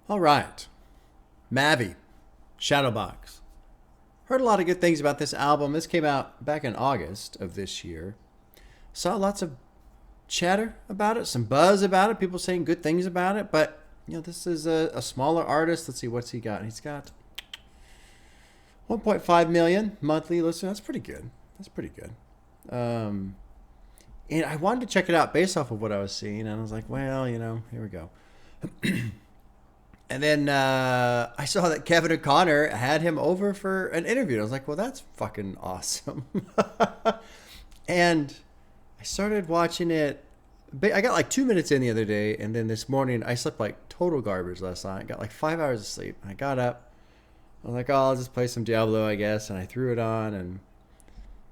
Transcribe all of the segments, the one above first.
All right. MAVI, Shadowbox. Heard a lot of good things about this album. This came out back in August of this year. Saw lots of chatter about it, some buzz about it, people saying good things about it. But, this is a smaller artist. Let's see, what's he got? He's got 1.5 million monthly listeners. That's pretty good. That's pretty good. And I wanted to check it out based off of what I was seeing. And I was like, well, here we go. And then I saw that Kevin O'Connor had him over for an interview. I was like, well, that's fucking awesome. And I started watching it. I got like 2 minutes in the other day. And then this morning, I slept like total garbage last night. I got like 5 hours of sleep. I got up. I was like, oh, I'll just play some Diablo, I guess. And I threw it on and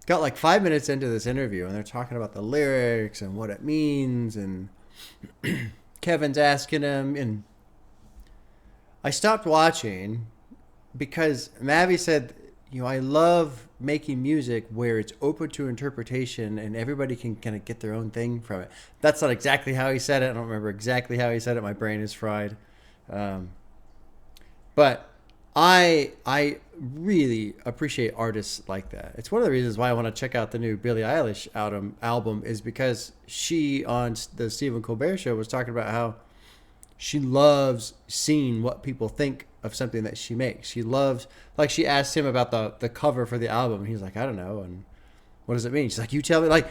got like 5 minutes into this interview. And they're talking about the lyrics and what it means. And Kevin's asking him. And I stopped watching because Mavi said, I love making music where it's open to interpretation and everybody can kind of get their own thing from it. That's not exactly how he said it. I don't remember exactly how he said it. My brain is fried. But I really appreciate artists like that. It's one of the reasons why I want to check out the new Billie Eilish album is because she on the Stephen Colbert Show was talking about how she loves seeing what people think of something that she makes. She loves, like she asked him about the cover for the album. And he's like, I don't know. And what does it mean? She's like, you tell me. Like,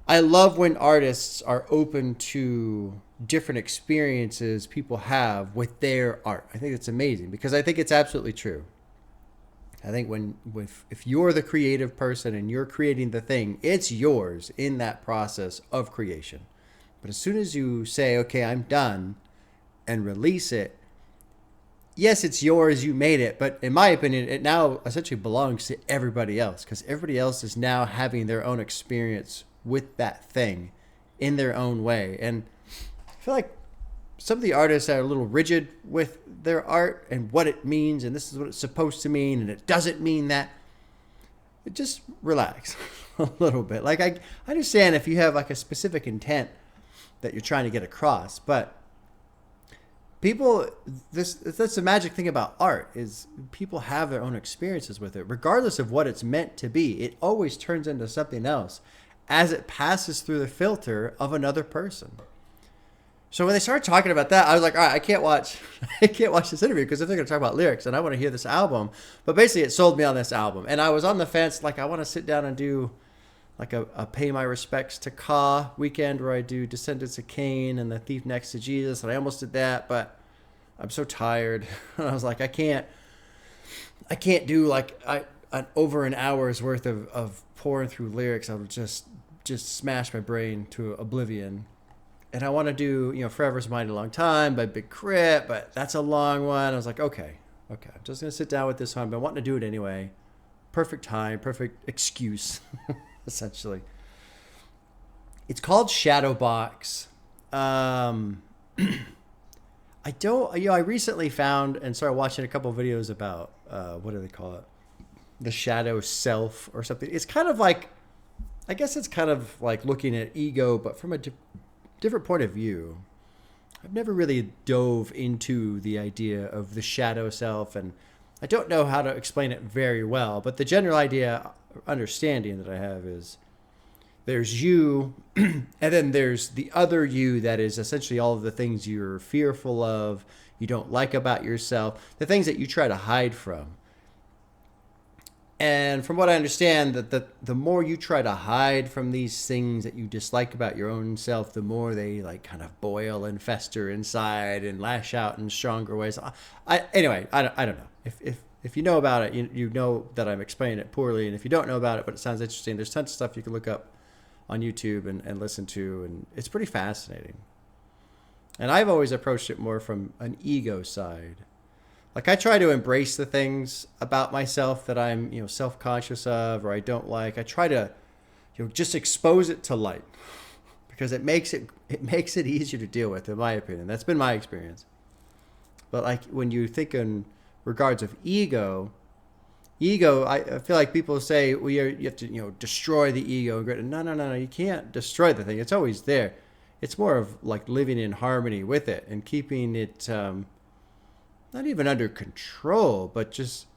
I love when artists are open to different experiences people have with their art. I think it's amazing because I think it's absolutely true. I think if you're the creative person and you're creating the thing, it's yours in that process of creation. But as soon as you say, okay, I'm done, and release it, yes, it's yours, you made it, but in my opinion, it now essentially belongs to everybody else because everybody else is now having their own experience with that thing in their own way. And I feel like some of the artists are a little rigid with their art and what it means, and this is what it's supposed to mean, and it doesn't mean that. Just relax a little bit. Like, I understand if you have like a specific intent that you're trying to get across, but that's the magic thing about art is people have their own experiences with it. Regardless of what it's meant to be, it always turns into something else as it passes through the filter of another person. So when they started talking about that, I was like, all right, I can't watch this interview because if they're going to talk about lyrics and I want to hear this album. But basically it sold me on this album. And I was on the fence, like I want to sit down and do like a pay my respects to Ka weekend where I do Descendants of Cain and The Thief Next to Jesus. And I almost did that, but I'm so tired. And I was like, I can't do like over an hour's worth of pouring through lyrics. I would just smash my brain to oblivion. And I want to do, Forever's a Mighty Long Time by Big Crit, but that's a long one. I was like, okay, I'm just going to sit down with this one. I've been wanting to do it anyway. Perfect time, perfect excuse. Essentially. It's called Shadowbox. I recently found and started watching a couple of videos about, what do they call it? The shadow self or something. It's kind of like, I guess it's kind of like looking at ego, but from a different point of view. I've never really dove into the idea of the shadow self, and I don't know how to explain it very well, but the general understanding that I have is there's you, and then there's the other you that is essentially all of the things you're fearful of, you don't like about yourself, the things that you try to hide from. And from what I understand, that the more you try to hide from these things that you dislike about your own self, the more they like kind of boil and fester inside and lash out in stronger ways. Anyway, I don't know. If you know about it, you know that I'm explaining it poorly. And if you don't know about it, but it sounds interesting, there's tons of stuff you can look up on YouTube and listen to. And it's pretty fascinating. And I've always approached it more from an ego side. Like I try to embrace the things about myself that I'm, self-conscious of or I don't like. I try to, just expose it to light because it makes it easier to deal with, in my opinion. That's been my experience. But like when you think in regards of ego, I feel like people say, well, you have to, destroy the ego. No, you can't destroy the thing. It's always there. It's more of like living in harmony with it and keeping it not even under control, but just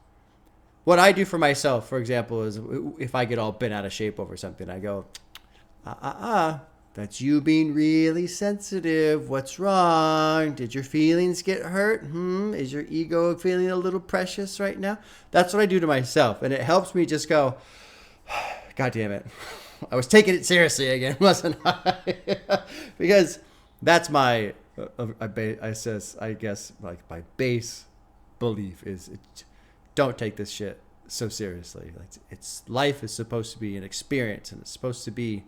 what I do for myself, for example, is if I get all bent out of shape over something, I go, that's you being really sensitive. What's wrong? Did your feelings get hurt? Is your ego feeling a little precious right now? That's what I do to myself. And it helps me just go, God damn it. I was taking it seriously again, wasn't I? Because that's my, I guess, like my base belief is don't take this shit so seriously. Like life is supposed to be an experience, and it's supposed to be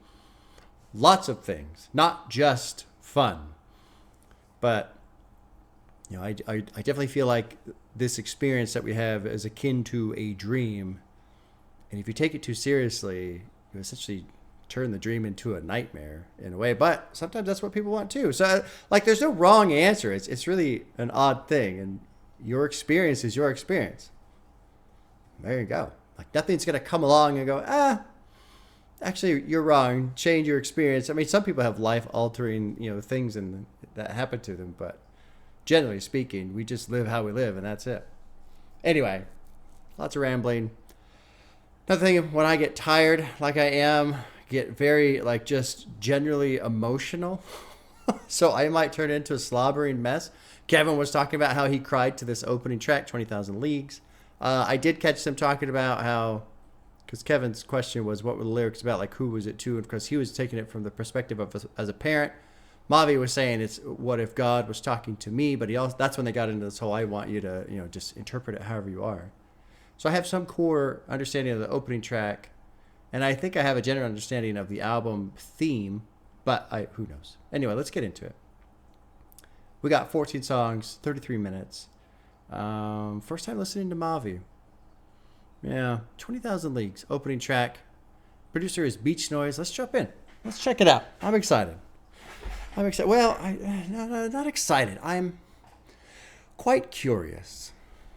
lots of things, not just fun. But I definitely feel like this experience that we have is akin to a dream, and if you take it too seriously, you essentially turn the dream into a nightmare in a way. But sometimes that's what people want too. So like, there's no wrong answer. It's really an odd thing, and your experience is your experience. There you go. Like, nothing's gonna come along and go, actually, you're wrong. Change your experience. I mean, some people have life-altering, things that happen to them, but generally speaking, we just live how we live, and that's it. Anyway, lots of rambling. Another thing, when I get tired, like I am, get very, just generally emotional, so I might turn into a slobbering mess. Kevin was talking about how he cried to this opening track, 20,000 Leagues. I did catch them talking about how, because Kevin's question was, what were the lyrics about? Like, who was it to? And because he was taking it from the perspective of as a parent. Mavi was saying it's what if God was talking to me, but that's when they got into this whole, I want you to, just interpret it however you are. So I have some core understanding of the opening track, and I think I have a general understanding of the album theme, but who knows? Anyway, let's get into it. We got 14 songs, 33 minutes. First time listening to Mavi. Yeah, 20,000 Leagues, opening track. Producer is Beach Noise. Let's jump in. Let's check it out. I'm excited. Well, no, not excited. I'm quite curious.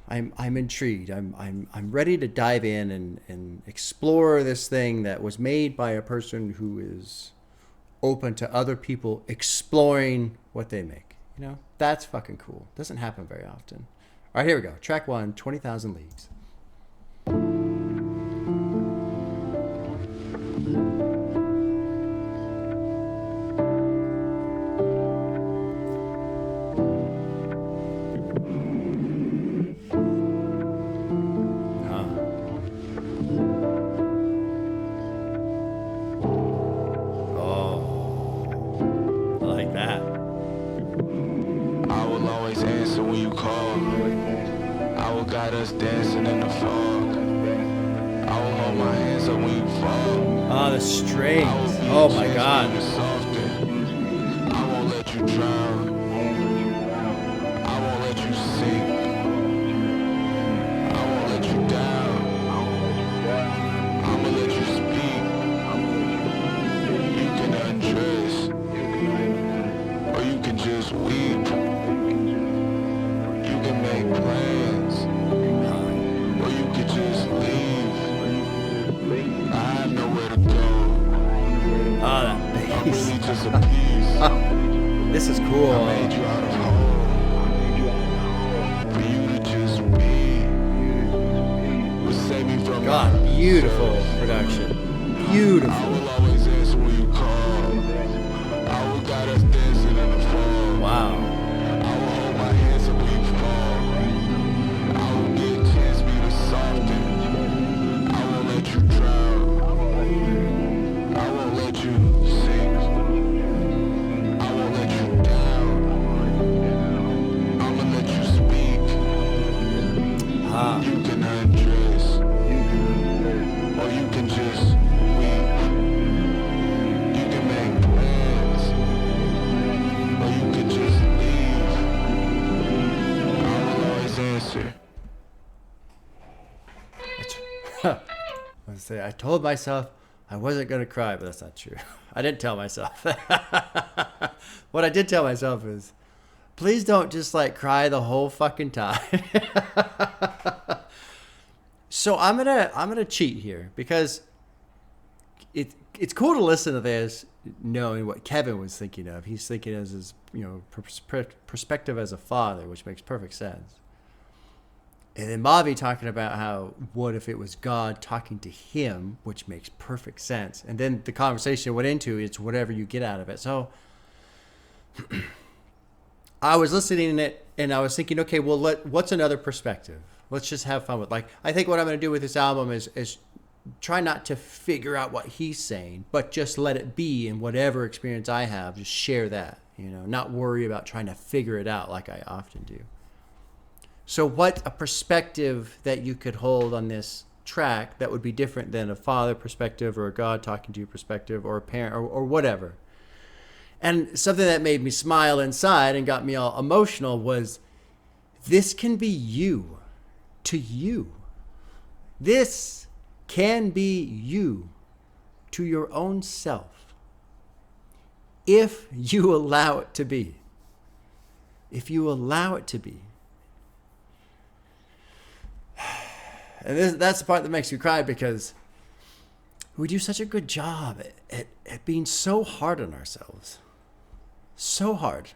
I'm intrigued. I'm ready to dive in and explore this thing that was made by a person who is open to other people exploring what they make. That's fucking cool. Doesn't happen very often. All right, here we go. Track 1, 20,000 Leagues. This is cool. God, beautiful production. Beautiful. Wow. I told myself I wasn't going to cry, but that's not true. I didn't tell myself that. What I did tell myself is, please don't just cry the whole fucking time. So I'm gonna cheat here because it's cool to listen to this knowing what Kevin was thinking of. He's thinking as his perspective as a father, which makes perfect sense. And then Mavi talking about how, what if it was God talking to him, which makes perfect sense. And then the conversation went into, it's whatever you get out of it. So I was listening to it and I was thinking, okay, well, what's another perspective? Let's just have fun with, like, I think what I'm going to do with this album is try not to figure out what he's saying, but just let it be, in whatever experience I have, just share that, not worry about trying to figure it out like I often do. So what a perspective that you could hold on this track that would be different than a father perspective or a God talking to you perspective or a parent or whatever. And something that made me smile inside and got me all emotional was, this can be you to you. This can be you to your own self if you allow it to be. If you allow it to be. And that's the part that makes me cry, because we do such a good job at being so hard on ourselves. So hard.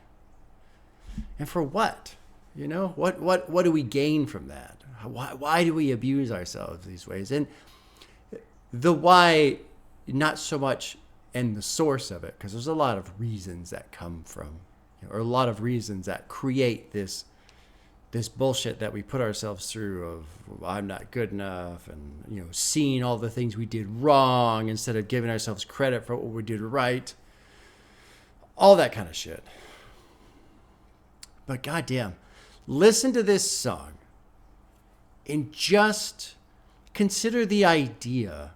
And for what? What do we gain from that? Why do we abuse ourselves these ways? And the why, not so much in the source of it, because there's a lot of reasons that come from, or a lot of reasons that create this bullshit that we put ourselves through of, I'm not good enough, and seeing all the things we did wrong instead of giving ourselves credit for what we did right, all that kind of shit. But goddamn, listen to this song and just consider the idea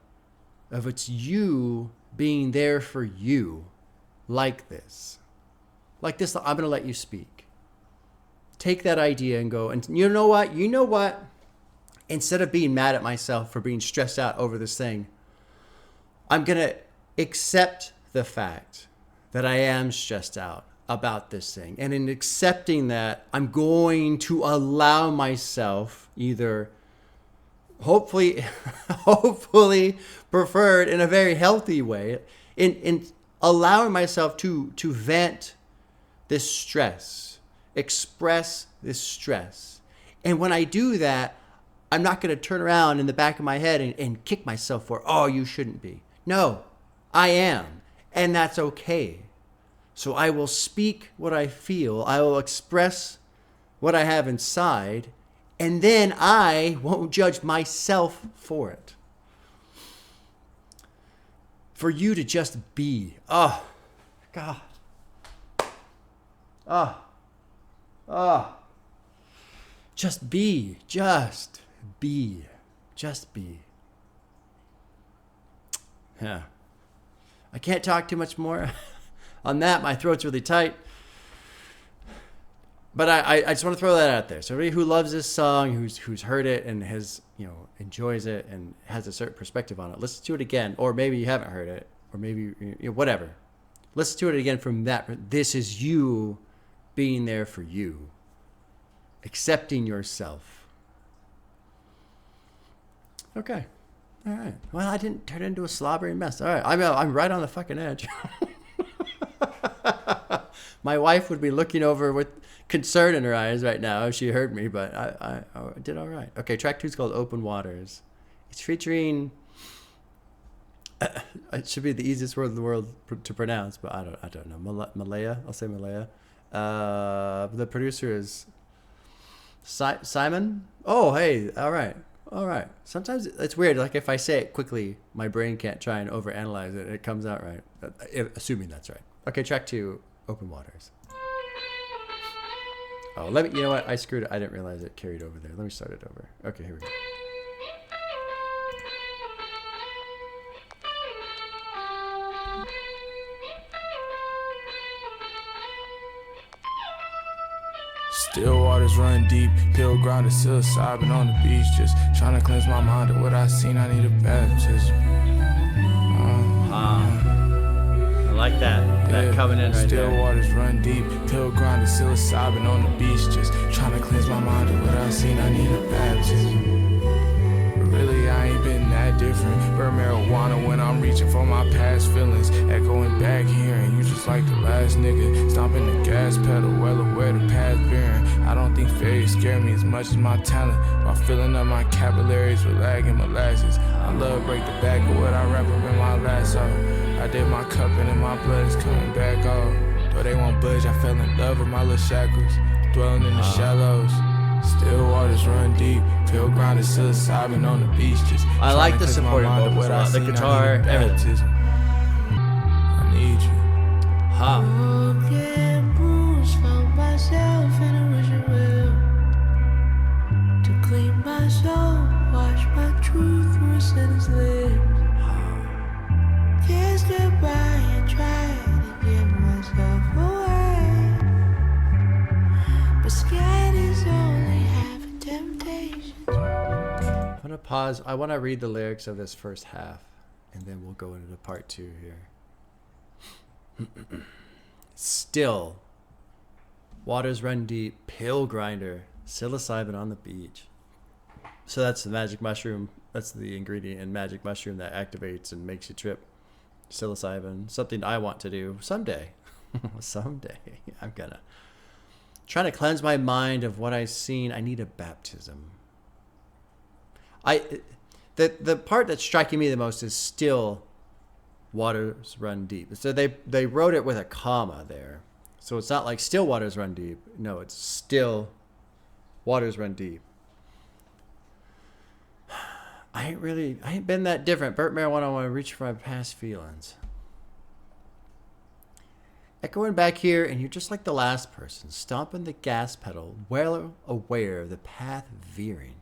of it's you being there for you, like this. I'm going to let you speak. Take that idea and go, and you know what? Instead of being mad at myself for being stressed out over this thing, I'm going to accept the fact that I am stressed out about this thing. And in accepting that, I'm going to allow myself, either hopefully preferred in a very healthy way, in allowing myself to vent this stress, express this stress. And when I do that, I'm not going to turn around in the back of my head and kick myself for, oh, you shouldn't be. No, I am. And that's okay. So I will speak what I feel. I will express what I have inside. And then I won't judge myself for it. For you to just be. Oh, God. Just be. Yeah. I can't talk too much more on that. My throat's really tight. But I just want to throw that out there. So everybody who loves this song, who's heard it and has, enjoys it and has a certain perspective on it, listen to it again. Or maybe you haven't heard it, or maybe, whatever. Listen to it again from that. This is you being there for you. Accepting yourself. Okay. All right. Well, I didn't turn it into a slobbering mess. All right. I'm right on the fucking edge. My wife would be looking over with concern in her eyes right now if she heard me, but I did all right. Okay, track 2 is called Open Waters. It's featuring, it should be the easiest word in the world to pronounce, but I don't know. Malaya? I'll say Malaya. The producer is Simon. Oh, hey. All right. Sometimes it's weird. Like if I say it quickly, my brain can't try and overanalyze it. It comes out right. Assuming that's right. Okay, track 2, Open Waters. Oh, you know what? I screwed it. I didn't realize it carried over there. Let me start it over. Okay, here we go. Still waters run deep, pill grounded, psilocybin on the beach. Just trying to cleanse my mind of what I seen, I need a baptism. I like that coming in right Still there. waters run deep, pill grounded, psilocybin on the beach. Just trying to cleanse my mind of what I seen, I need a baptism. But really I ain't been that different. Burn marijuana when I'm reaching for my past feelings. Echoing back here and you just like the last nigga. Stomping the gas pedal, well aware the path bearing. I don't think failure scare me as much as my talent. While filling up my capillaries with lag and molasses. I love break the back of what I wrap up in my lasso. I did my cupping and my blood is coming back off. Though they won't budge, I fell in love with my little shackles. Dwelling in the shallows. Still waters run deep. Feel grounded, psilocybin on the beach. Just I like the supporting vocals a lot. The guitar, everything. I need you. Huh. Broken, bruised, found myself in a wishing well. To clean my soul, wash my truth through a sinner's lips. Kissed goodbye and tried to give myself away. But scared is only half a temptation. I'm gonna pause. I want to read the lyrics of this first half, and then we'll go into part 2 here. Still, waters run deep, pill grinder, psilocybin on the beach. So that's the magic mushroom. That's the ingredient in magic mushroom that activates and makes you trip. Psilocybin, something I want to do someday. Someday, I'm gonna try to cleanse my mind of what I've seen. I need a baptism. The part that's striking me the most is still waters run deep. So they wrote it with a comma there. So it's not like still waters run deep. No, it's still waters run deep. I ain't been that different. Burnt marijuana, I want to reach for my past feelings. Echoing back here, and you're just like the last person, stomping the gas pedal, well aware of the path veering.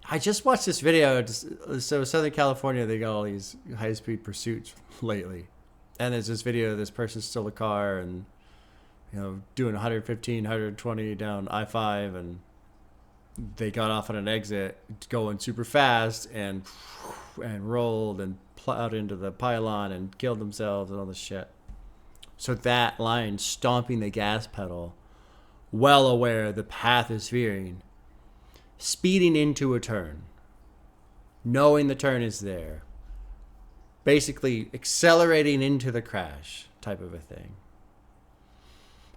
I just watched this video. So Southern California, they got all these high-speed pursuits lately. And there's this video of this person stole a car and, doing 115, 120 down I-5, and they got off on an exit going super fast and rolled and plowed into the pylon and killed themselves and all this shit. So that line, stomping the gas pedal, well aware the path is veering, speeding into a turn, knowing the turn is there, basically accelerating into the crash type of a thing.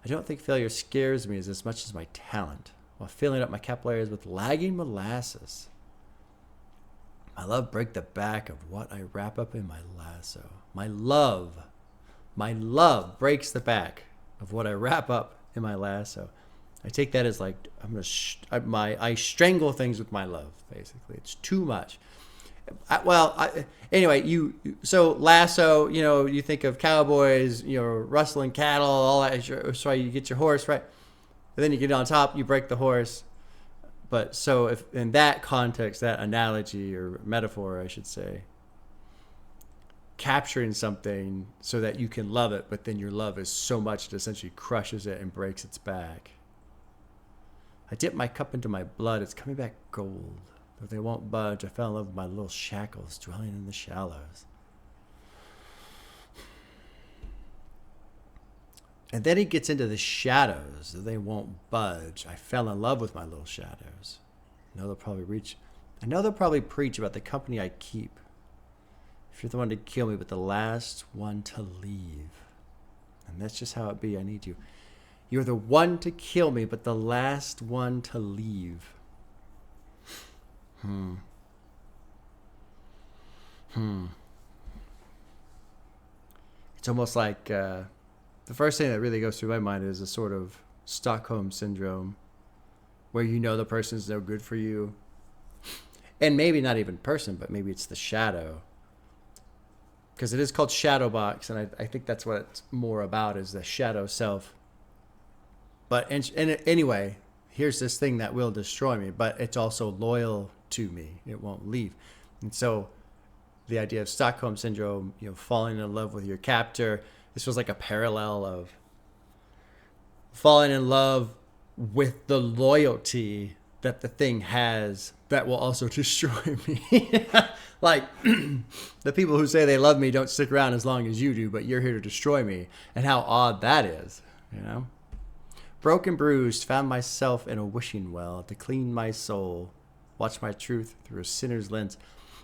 I don't think failure scares me as much as my talent, while filling up my capillaries with lagging molasses. My love break the back of what I wrap up in my lasso. My love breaks the back of what I wrap up in my lasso. I take that as like I strangle things with my love. Basically, it's too much. Anyway, so lasso. You think of cowboys, rustling cattle, all that. So you get your horse right, and then you get on top, you break the horse. But so if in that context, that analogy or metaphor, I should say, capturing something so that you can love it, but then your love is so much it essentially crushes it and breaks its back. I dip my cup into my blood, it's coming back gold. Though they won't budge, I fell in love with my little shackles dwelling in the shallows. And then he gets into the shadows, though they won't budge. I fell in love with my little shadows. I know they'll probably preach about the company I keep. If you're the one to kill me, but the last one to leave. And that's just how it be. I need you. You're the one to kill me, but the last one to leave. It's almost like the first thing that really goes through my mind is a sort of Stockholm syndrome, where the person's no good for you. And maybe not even person, but maybe it's the shadow. Because it is called shadowbox, and I think that's what it's more about, is the shadow self. But and anyway, here's this thing that will destroy me, but it's also loyal to me. It won't leave. And so the idea of Stockholm syndrome, falling in love with your captor, this was like a parallel of falling in love with the loyalty that the thing has that will also destroy me. Like the people who say they love me don't stick around as long as you do, but you're here to destroy me. And how odd that is, Broken, bruised, found myself in a wishing well to clean my soul, watch my truth through a sinner's lens.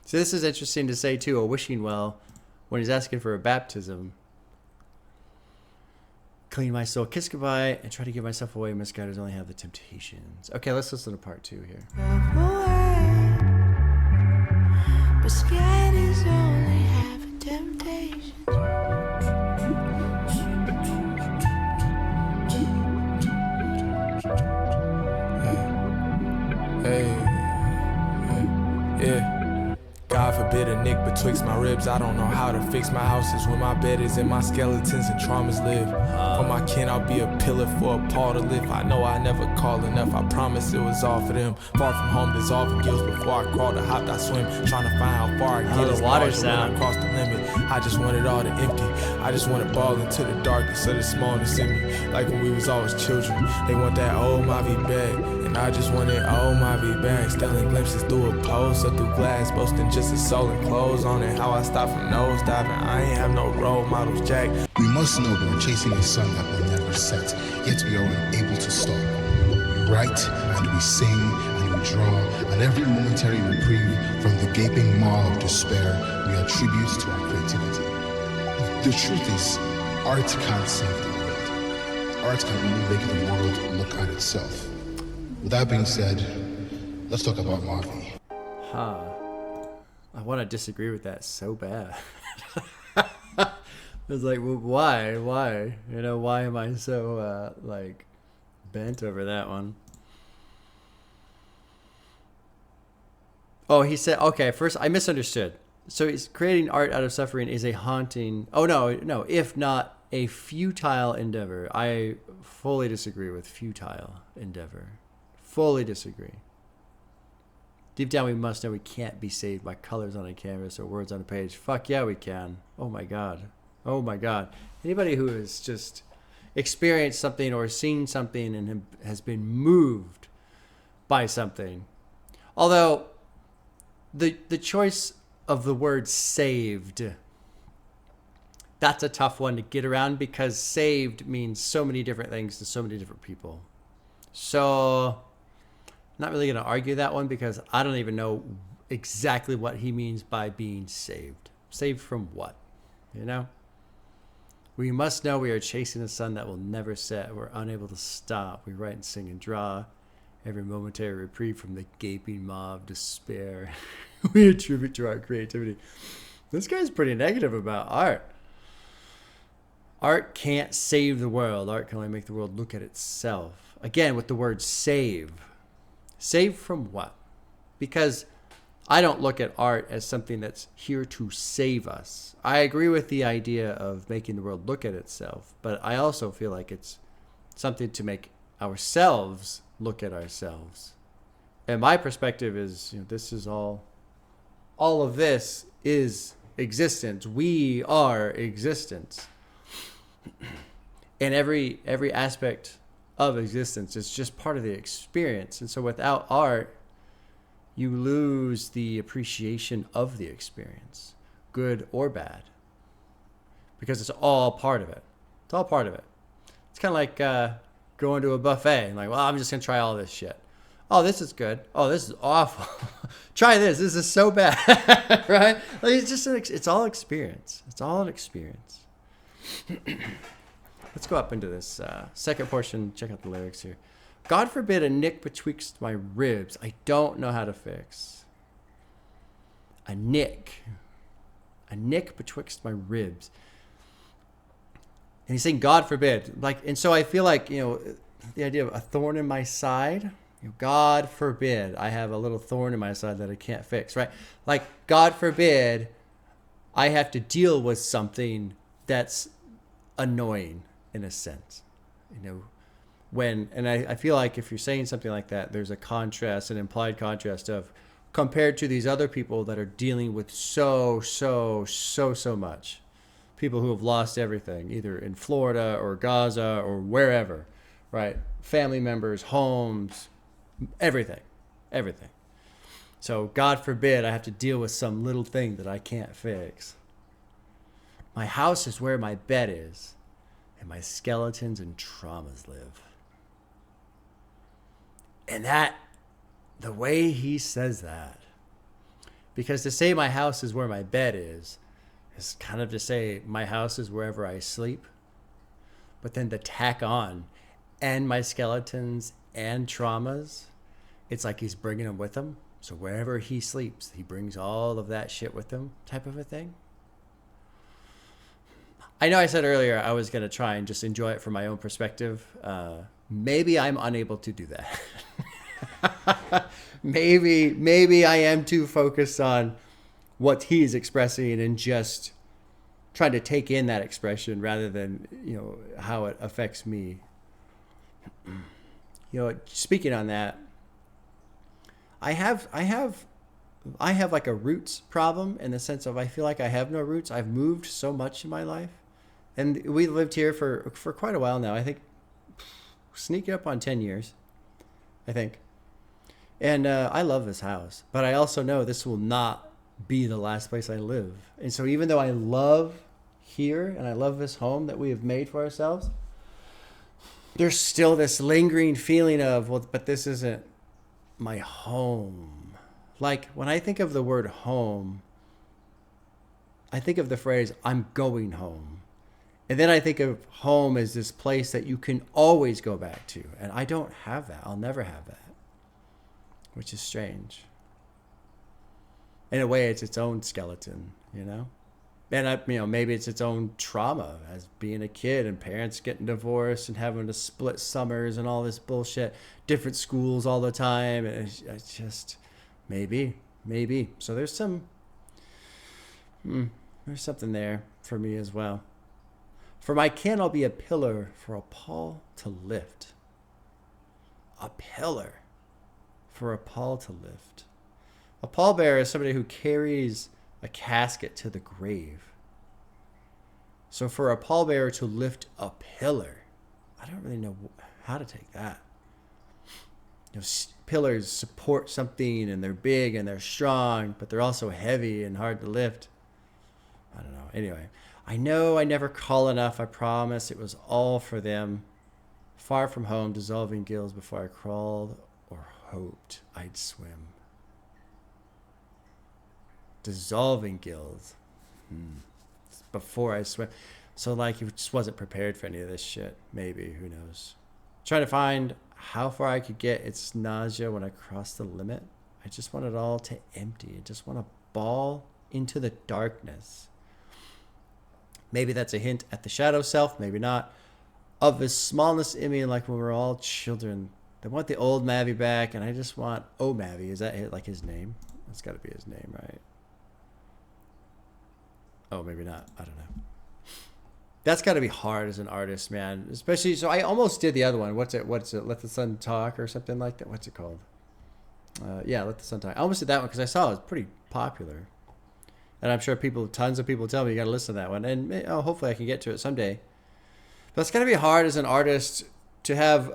So this is interesting to say too, a wishing well, when he's asking for a baptism. Clean my soul, kiss goodbye, and try to give myself away. Misguiders only have the temptations. Okay, let's listen to part 2 here. But scatter's only having temptations. Yeah. God forbid a nick betwixt my ribs. I don't know how to fix my houses when my bed is and my skeletons and traumas live. For my kin, I'll be a pillar for a paw to live. I know I never called enough. I promise it was all for them. Far from home, dissolving gills before I crawled or hopped, I swim. Trying to find how far I get the as water larger when sound. I cross the limit. I just want it all to empty. I just want to ball into the darkness of the smallness in me. Like when we was always children. They want that old MAVI bag. And I just want it old MAVI bag. Stealing glimpses through a post or through glass. Boasting just a soul and clothes on it. How I stop from nose diving. I ain't have no role models, Jack. We must know that we're chasing a sun that will never set, yet we are unable to stop. We write and we sing and we draw, and every momentary reprieve from the gaping maw of despair we attribute to our creativity. The truth is, art can't save the world. Art can only make the world look at itself. With that being said, let's talk about MAVI. I want to disagree with that so bad. I was like, well, why? You know, why am I so, bent over that one? Oh, he said, okay, first, I misunderstood. So he's creating art out of suffering is a haunting, no, if not a futile endeavor. I fully disagree with futile endeavor. Fully disagree. Deep down, we must know we can't be saved by colors on a canvas or words on a page. Fuck yeah, we can. Oh my God. Anybody who has just experienced something or seen something and has been moved by something. Although, the choice of the word saved, that's a tough one to get around because saved means so many different things to so many different people. So, not really going to argue that one because I don't even know exactly what he means by being saved. Saved from what? You know? We must know we are chasing a sun that will never set. We're unable to stop. We write and sing and draw. Every momentary reprieve from the gaping maw of despair we attribute to our creativity. This guy's pretty negative about art. Art can't save the world. Art can only make the world look at itself. Again, with the word save. Save from what? Because I don't look at art as something that's here to save us. I agree with the idea of making the world look at itself, but I also feel like it's something to make ourselves look at ourselves. And my perspective is, this is all of this is existence. We are existence. And every aspect of existence is just part of the experience. And so without art, you lose the appreciation of the experience, good or bad, because it's all part of it. It's all part of it. It's kind of like going to a buffet and well, I'm just going to try all this shit. Oh, this is good. Oh, this is awful. Try this. This is so bad, right? It's all experience. It's all an experience. Let's go up into this second portion. Check out the lyrics here. God forbid a nick betwixt my ribs. I don't know how to fix. A nick betwixt my ribs. And he's saying, God forbid. And so I feel like, the idea of a thorn in my side. God forbid I have a little thorn in my side that I can't fix, right? Like, God forbid I have to deal with something that's annoying in a sense, I feel like if you're saying something like that, there's a contrast, an implied contrast of compared to these other people that are dealing with so much. People who have lost everything, either in Florida or Gaza or wherever, right? Family members, homes, everything. So God forbid I have to deal with some little thing that I can't fix. My house is where my bed is, and my skeletons and traumas live. And the way he says that, because to say my house is where my bed is kind of to say my house is wherever I sleep. But then the tack on and my skeletons and traumas, it's like he's bringing them with him. So wherever he sleeps, he brings all of that shit with him, type of a thing. I know I said earlier I was going to try and just enjoy it from my own perspective. Maybe I'm unable to do that. maybe I am too focused on what he's expressing and just trying to take in that expression rather than, how it affects me. Speaking on that, I have like a roots problem in the sense of I feel like I have no roots. I've moved so much in my life. And we lived here for quite a while now. I think sneaking up on 10 years, I think. And I love this house. But I also know this will not be the last place I live. And so even though I love here and I love this home that we have made for ourselves, there's still this lingering feeling of, well, but this isn't my home. Like when I think of the word home, I think of the phrase, I'm going home. And then I think of home as this place that you can always go back to. And I don't have that. I'll never have that. Which is strange. In a way, it's its own skeleton, And, maybe it's its own trauma as being a kid and parents getting divorced and having to split summers and all this bullshit. Different schools all the time. And it's just, maybe. So there's something there for me as well. For my kin, I'll be a pillar for a pall to lift. A pillar for a pall to lift. A pallbearer is somebody who carries a casket to the grave. So for a pallbearer to lift a pillar, I don't really know how to take that. Pillars support something and they're big and they're strong, but they're also heavy and hard to lift. I don't know. Anyway. I know I never call enough. I promise it was all for them. Far from home, dissolving gills before I crawled or hoped I'd swim. Dissolving gills. Before I swim. So like he just wasn't prepared for any of this shit. Maybe. Who knows? Trying to find how far I could get. It's nausea when I cross the limit. I just want it all to empty. I just want to ball into the darkness. Maybe that's a hint at the shadow self, maybe not. Of the smallness in me, like when we were all children. I want the old MAVI back, and I just want MAVI. Is that like his name? That's got to be his name, right? Oh, maybe not. I don't know. That's got to be hard as an artist, man. Especially, so I almost did the other one. What's it? Let the Sun Talk or something like that? What's it called? Yeah, Let the Sun Talk. I almost did that one because I saw it was pretty popular. And I'm sure tons of people tell me you got to listen to that one. And hopefully I can get to it someday. But it's got to be hard as an artist to have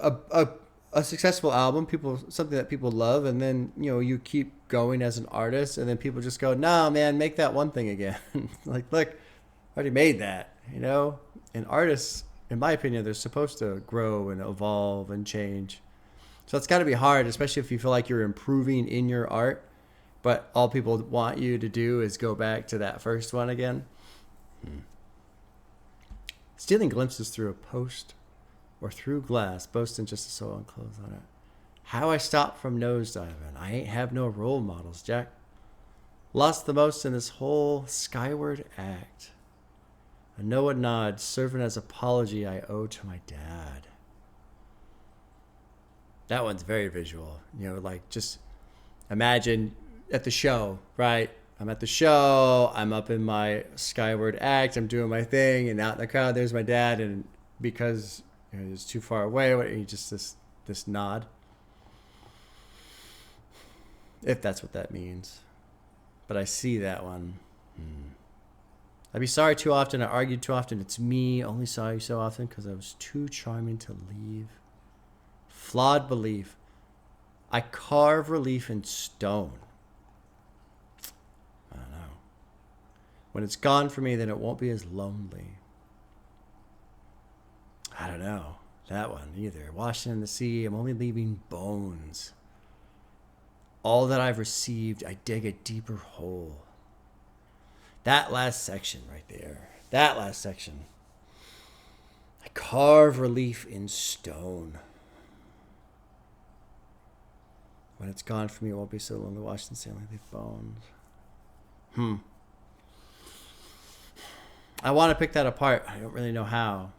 a successful album, something that people love, and then you keep going as an artist, and then people just go, "Nah, man, make that one thing again." Like, look, I already made that, And artists, in my opinion, they're supposed to grow and evolve and change. So it's got to be hard, especially if you feel like you're improving in your art. But all people want you to do is go back to that first one again. Stealing glimpses through a post or through glass, boasting just a soul and clothes on it. How I stopped from nosediving. I ain't have no role models, Jack. Lost the most in this whole skyward act. A Noah nod serving as apology I owe to my dad. That one's very visual. Like just imagine at the show, right? I'm at the show. I'm up in my skyward act. I'm doing my thing, and out in the crowd, there's my dad. And because he's too far away, he just this nod. If that's what that means, but I see that one. I'd be sorry too often. I argued too often. It's me. Only saw you so often because I was too charming to leave. Flawed belief. I carve relief in stone. I don't know. When it's gone for me, then it won't be as lonely. I don't know. That one either. Washing in the sea, I'm only leaving bones. All that I've received, I dig a deeper hole. That last section right there. That last section. I carve relief in stone. When it's gone from me, it won't be so lonely. Watch and sailing leave bones. I want to pick that apart. I don't really know how.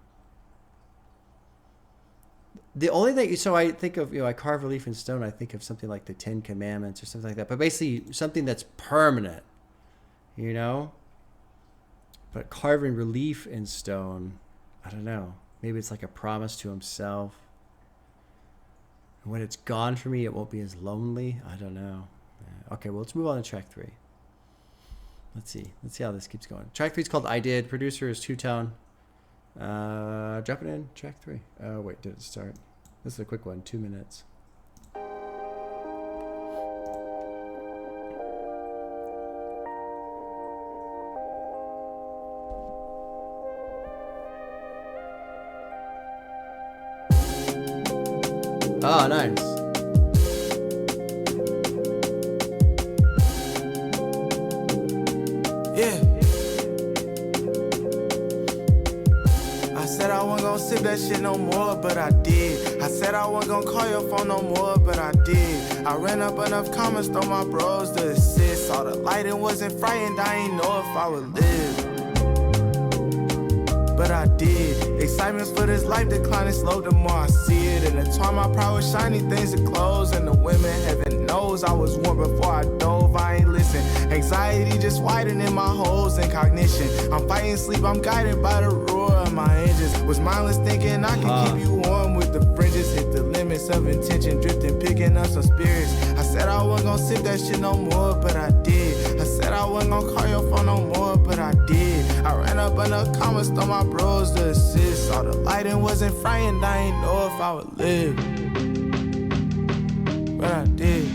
The only thing, so I think of, I carve relief in stone, I think of something like the Ten Commandments or something like that. But basically something that's permanent, But carving relief in stone, I don't know. Maybe it's like a promise to himself. And when it's gone from me, it won't be as lonely. I don't know. Okay, well, let's move on to track 3. Let's see how this keeps going. Track 3 is called I Did. Producer is Two Tone. Jumping in, track 3. Oh, wait, did it start? This is a quick one, 2 minutes. Oh, nice. Yeah. I said I wasn't gonna sip that shit no more, but I did. I said I wasn't gonna call your phone no more, but I did. I ran up enough comments, throw my bros to assist. Saw the light and wasn't frightened, I ain't know if I would live. But I did. Excitement for this life declining slow the more I see it. And the time my pride was shiny, things are closed. And the women, heaven knows I was warm before I dove. I ain't listen. Anxiety just widening my holes in cognition. I'm fighting sleep, I'm guided by the roar of my engines. Was mindless thinking I could keep you warm with the fringes. Hit the limits of intention, drifting, picking up some spirits. I said I wasn't gonna sip that shit no more, but I did. I said I wasn't gonna call your phone no more, but I did. I ran up enough comments, throw my bros to assist. Saw the light and wasn't frightened, I ain't know if I would live. But I did.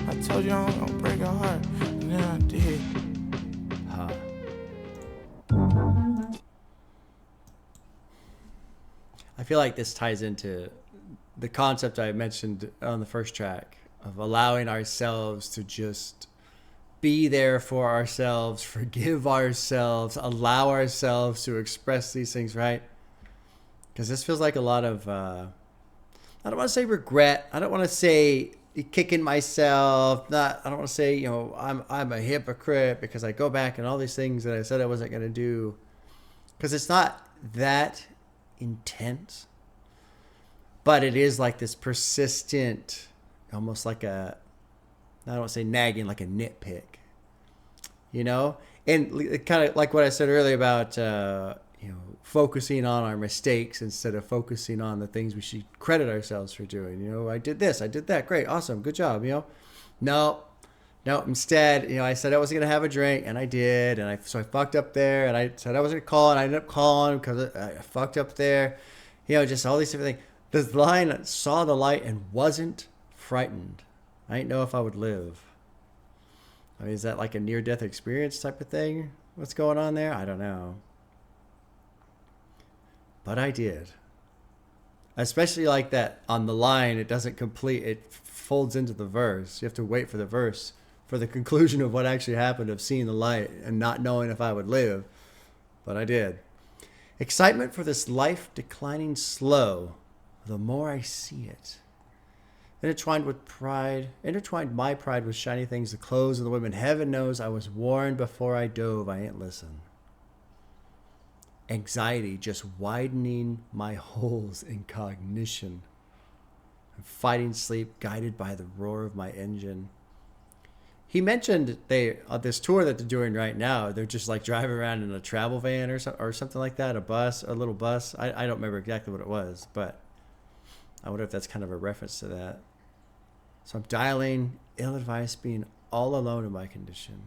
I told you I'm gonna break your heart, and then I did. I feel like this ties into the concept I mentioned on the first track of allowing ourselves to just be there for ourselves, forgive ourselves, allow ourselves to express these things, right? Because this feels like a lot of, I don't want to say regret. I don't want to say kicking myself. I don't want to say, I'm a hypocrite because I go back and all these things that I said I wasn't going to do. Because it's not that intense. But it is like this persistent, almost like I don't want to say nagging, like a nitpick, And kind of like what I said earlier about, focusing on our mistakes instead of focusing on the things we should credit ourselves for doing. I did this, I did that, great, awesome, good job, No, instead, I said I wasn't going to have a drink, and I did, and so I fucked up there, and I said I wasn't going to call, and I ended up calling because I fucked up there, just all these different things. This line saw the light and wasn't frightened. I didn't know if I would live. I mean, is that like a near-death experience type of thing? What's going on there? I don't know. But I did. Especially like that on the line, it doesn't complete, it folds into the verse. You have to wait for the verse for the conclusion of what actually happened of seeing the light and not knowing if I would live. But I did. Excitement for this life declining slow, the more I see it. Intertwined my pride with shiny things, the clothes of the women. Heaven knows I was warned before I dove. I ain't listen. Anxiety just widening my holes in cognition. I'm fighting sleep, guided by the roar of my engine. He mentioned this tour that they're doing right now, they're just like driving around in a travel van or something like that, a little bus. I don't remember exactly what it was, but I wonder if that's kind of a reference to that. So I'm dialing, ill advice, being all alone in my condition.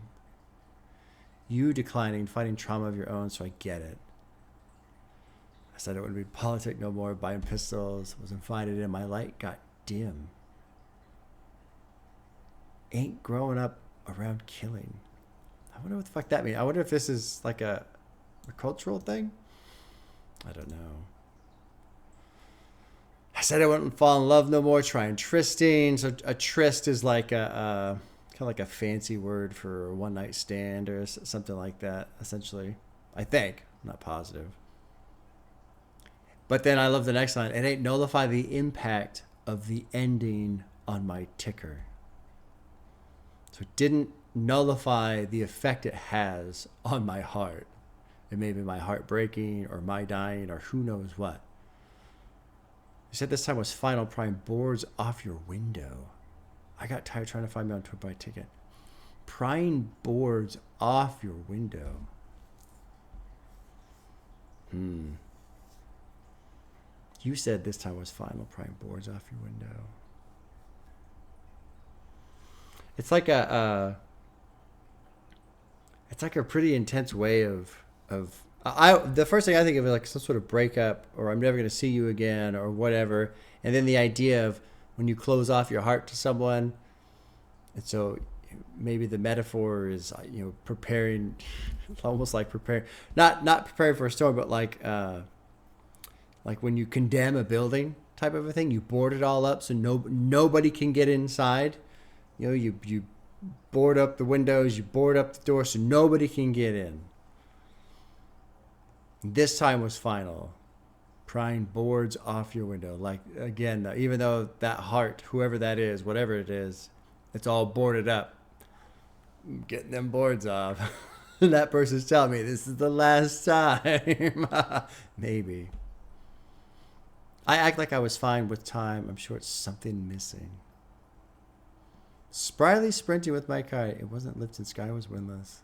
You declining, fighting trauma of your own, so I get it. I said it wouldn't be politic no more, buying pistols, was invited in, my light got dim. Ain't growing up around killing. I wonder what the fuck that means. I wonder if this is like a cultural thing? I don't know. I said I wouldn't fall in love no more, trying tristing. So a tryst is like a kind of like a fancy word for a one night stand or something like that, essentially. I think. I'm not positive. But then I love the next line. It ain't nullify the impact of the ending on my ticker. So it didn't nullify the effect it has on my heart. It may be my heart breaking or my dying or who knows what. You said this time was final. Prying boards off your window. I got tired trying to find me on tour by ticket. Prying boards off your window. You said this time was final. Prying boards off your window. It's like a pretty intense way of the first thing I think of is like some sort of breakup, or I'm never going to see you again, or whatever. And then the idea of when you close off your heart to someone, and so maybe the metaphor is, you know, preparing, almost like preparing, not preparing for a storm, but like when you condemn a building type of a thing, you board it all up so nobody can get inside. You know, you board up the windows, you board up the door so nobody can get in. This time was final. Prying boards off your window. Like, again, even though that heart, whoever that is, whatever it is, it's all boarded up. Getting them boards off. And that person's telling me this is the last time. Maybe. I act like I was fine with time. I'm sure it's something missing. Spryly sprinting with my kite. It wasn't lifted. Sky was windless.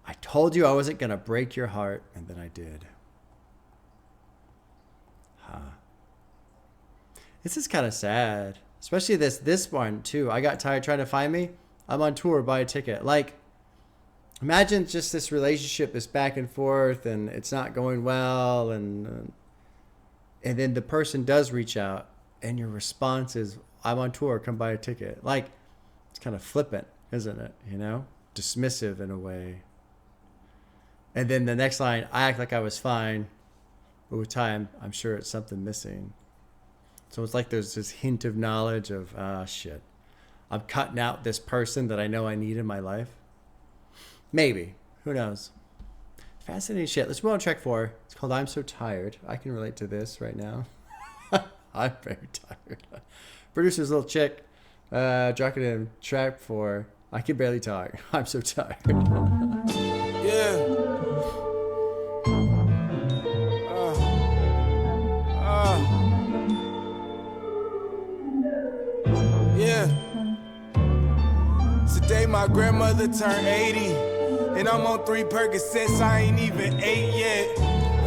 I told you I wasn't going to break your heart, and then I did. This is kind of sad. Especially this one, too. I got tired trying to find me. I'm on tour, buy a ticket. Like, imagine just this relationship, this back and forth, and it's not going well, and then the person does reach out, and your response is, I'm on tour, come buy a ticket. Like, it's kind of flippant, isn't it? You know? Dismissive in a way. And then the next line, I act like I was fine, but with time, I'm sure it's something missing. So it's like there's this hint of knowledge of, shit. I'm cutting out this person that I know I need in my life. Maybe. Who knows? Fascinating shit. Let's move on to track 4. It's called I'm So Tired. I can relate to this right now. I'm very tired. Producer's little chick. Dropping in track 4. I can barely talk. I'm so tired. Yeah. Yeah. Today my grandmother turned 80, and I'm on 3 Percocets, I ain't even 8 yet.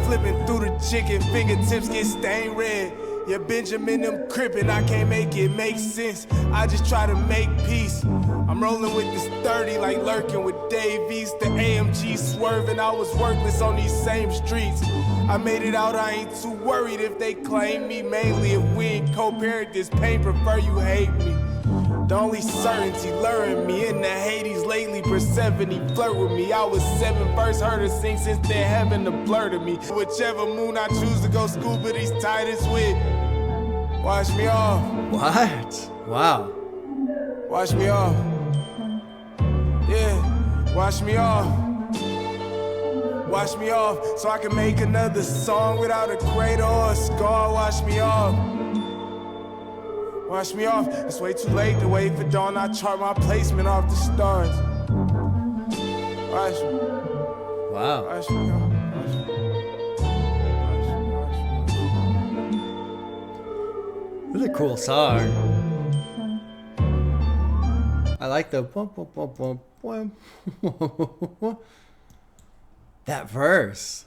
Flipping through the chicken, fingertips get stained red. Yeah, Benjamin, them crippin', I can't make it make sense. I just try to make peace. I'm rolling with this 30 like lurking with Davies. The AMG swerving, I was worthless on these same streets. I made it out, I ain't too worried if they claim me. Mainly if we ain't co-parent this pain, prefer you hate me. The only certainty luring me in the Hades lately. Persephone flirt with me. I was 7, first heard her sing since then heaven to blur to me. Whichever moon I choose to go scuba these Titans with. Wash me off. What? Wow. Wash me off. Yeah, wash me off. Wash me off so I can make another song without a crater or a scar. Wash me off. Wash me off. It's way too late to wait for dawn. I chart my placement off the stars. Wash me. Wow. Wash me off. Wash me. This is a cool song. I like the that verse.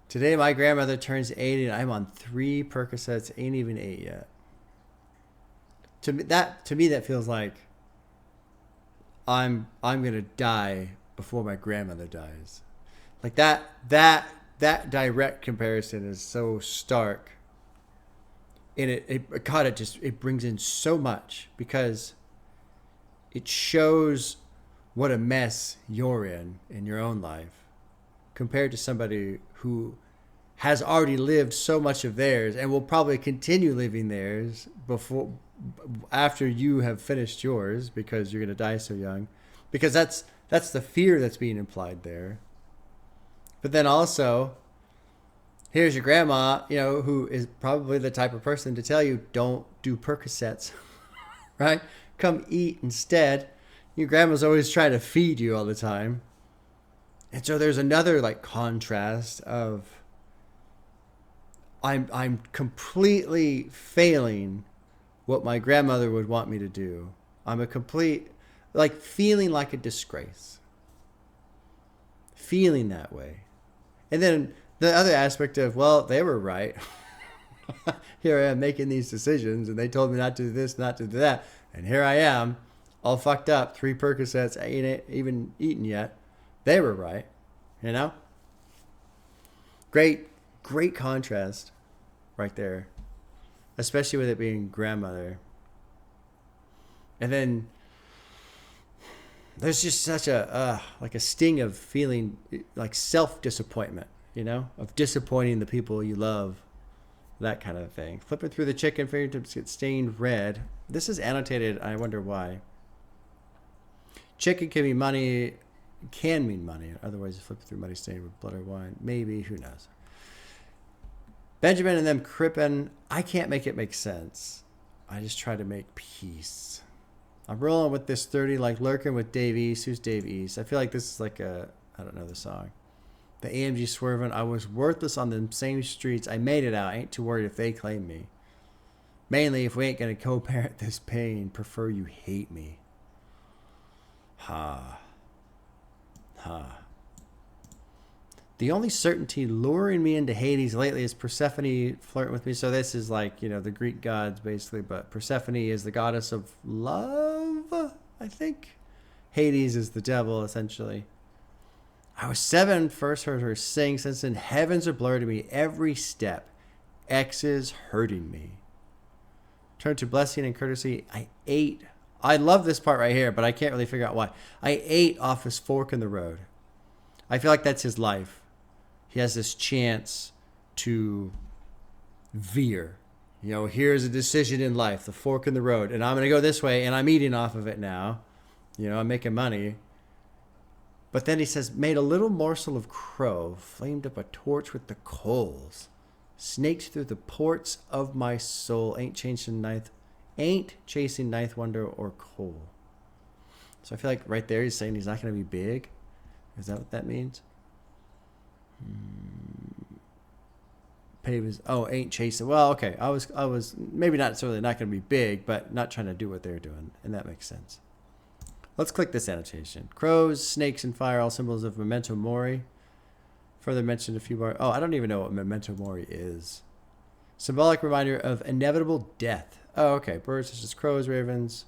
Today my grandmother turns 80 and I'm on 3 Percocets, ain't even 8 yet. To me that feels like I'm gonna die before my grandmother dies. Like that direct comparison is so stark. And it brings in so much because it shows what a mess you're in your own life compared to somebody who has already lived so much of theirs and will probably continue living theirs after you have finished yours, because you're going to die so young, because that's the fear that's being implied there. But then also, here's your grandma, who is probably the type of person to tell you, don't do Percocets, right? Come eat instead. Your grandma's always trying to feed you all the time. And so there's another like contrast of I'm completely failing what my grandmother would want me to do. I'm a complete, like, feeling like a disgrace. Feeling that way. And then the other aspect of, well, they were right. Here I am making these decisions, and they told me not to do this, not to do that. And here I am, all fucked up, 3 Percocets, I ain't even eaten yet. They were right, Great contrast right there. Especially with it being grandmother. And then there's just such a sting of feeling like self-disappointment, of disappointing the people you love, that kind of thing. Flipping through the chicken, fingertips get stained red. This is annotated, I wonder why. Chicken can mean money, otherwise flip through money stained with blood or wine. Maybe, who knows. Benjamin and them crippin'. I can't make it make sense. I just try to make peace. I'm rolling with this 30 like lurking with Dave East. Who's Dave East? I feel like this is like I don't know the song. The AMG swerving. I was worthless on the same streets. I made it out. I ain't too worried if they claim me. Mainly if we ain't gonna co-parent this pain. Prefer you hate me. Ha. The only certainty luring me into Hades lately is Persephone flirting with me. So this is like, the Greek gods basically, but Persephone is the goddess of love, I think. Hades is the devil, essentially. I was 7, first heard her sing. Since then, heavens are blurred to me every step. X's hurting me. Turn to blessing and courtesy. I ate. I love this part right here, but I can't really figure out why. I ate off his fork in the road. I feel like that's his life. He has this chance to veer. Here's a decision in life, the fork in the road, and I'm going to go this way, and I'm eating off of it now. I'm making money. But then he says, made a little morsel of crow, flamed up a torch with the coals, snaked through the ports of my soul, ain't chasing ninth wonder or coal. So I feel like right there he's saying he's not going to be big. Is that what that means? Ain't chasing. Well, okay. I was maybe not necessarily not going to be big, but not trying to do what they're doing, and that makes sense. Let's click this annotation. Crows, snakes, and fire, all symbols of memento mori. Further mentioned a few bars. I don't even know what memento mori is. Symbolic reminder of inevitable death. Oh, okay. Birds such as crows, ravens.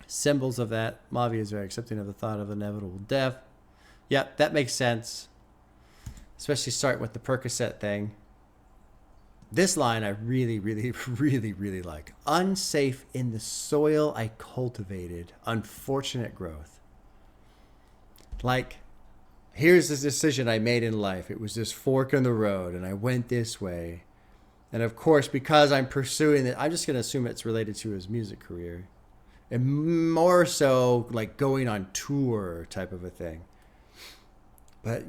Symbols of that. MAVI is very accepting of the thought of inevitable death. Yep, that makes sense. Especially starting with the Percocet thing. This line I really, really, really, really like. Unsafe in the soil I cultivated. Unfortunate growth. Like, here's this decision I made in life. It was this fork in the road, and I went this way. And of course, because I'm pursuing it, I'm just going to assume it's related to his music career. And more so, like, going on tour type of a thing. But,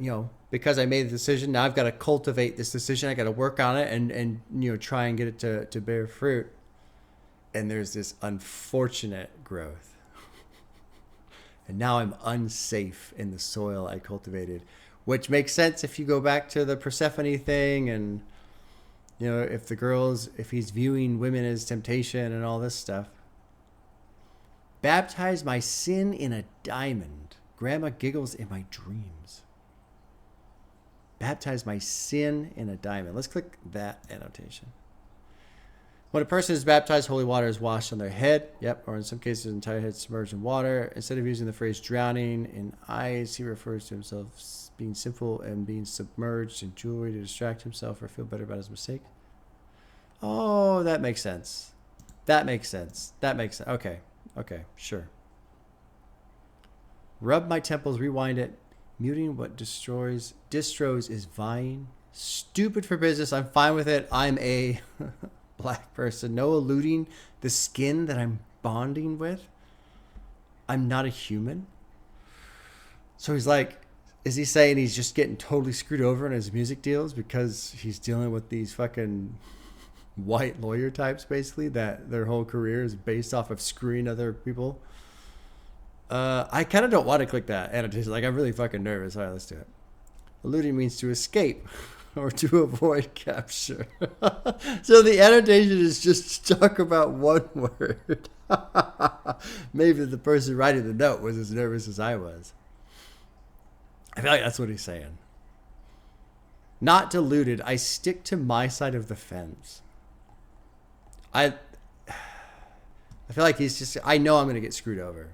because I made the decision, now I've got to cultivate this decision. I got to work on it and try and get it to bear fruit. And there's this unfortunate growth. And now I'm unsafe in the soil I cultivated, which makes sense if you go back to the Persephone thing and, if he's viewing women as temptation and all this stuff. Baptize my sin in a diamond. Grandma giggles in my dreams. Baptize my sin in a diamond. Let's click that annotation. When a person is baptized, holy water is washed on their head. Yep, or in some cases, the entire head submerged in water. Instead of using the phrase drowning in eyes, he refers to himself being sinful and being submerged in jewelry to distract himself or feel better about his mistake. Oh, that makes sense. Okay, sure. Rub my temples, rewind it. Muting what distros is vying. Stupid for business. I'm fine with it. I'm a black person. No eluding the skin that I'm bonding with. I'm not a human. So he's like, is he saying he's just getting totally screwed over in his music deals because he's dealing with these fucking white lawyer types, basically, that their whole career is based off of screwing other people? I kind of don't want to click that annotation. Like, I'm really fucking nervous. All right, let's do it. Eluding means to escape or to avoid capture. So the annotation is just to talk about one word. Maybe the person writing the note was as nervous as I was. I feel like that's what he's saying. Not deluded. I stick to my side of the fence. I feel like he's just, I know I'm going to get screwed over.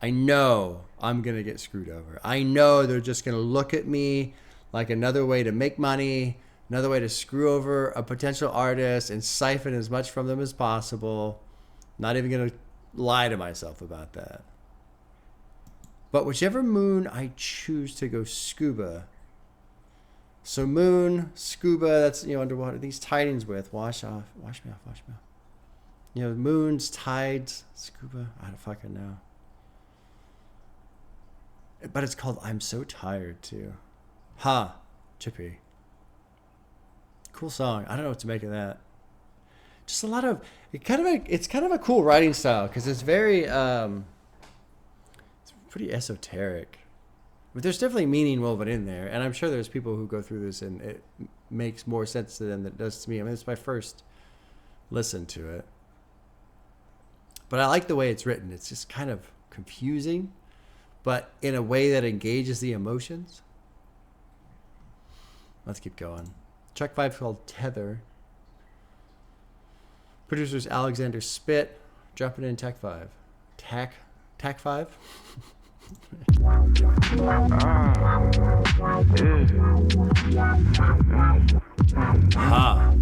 I know I'm going to get screwed over. I know they're just going to look at me like another way to make money, another way to screw over a potential artist and siphon as much from them as possible. Not even going to lie to myself about that. But whichever moon I choose to go scuba. So moon, scuba, that's, you know, underwater. These tidings with, wash me off. You know, moons, tides, scuba, I don't fucking know. But it's called I'm So Tired too. Ha, Chippy. Cool song. I don't know what to make of that. Just a lot of, it's kind of a cool writing style because it's very, it's pretty esoteric. But there's definitely meaning woven in there. And I'm sure there's people who go through this and it makes more sense to them than it does to me. I mean, it's my first listen to it. But I like the way it's written. It's just kind of confusing, but in a way that engages the emotions. Let's keep going. Track 5 called Tether. Producers Alexander Spit. Dropping in Tack 5. Tack 5? Ha.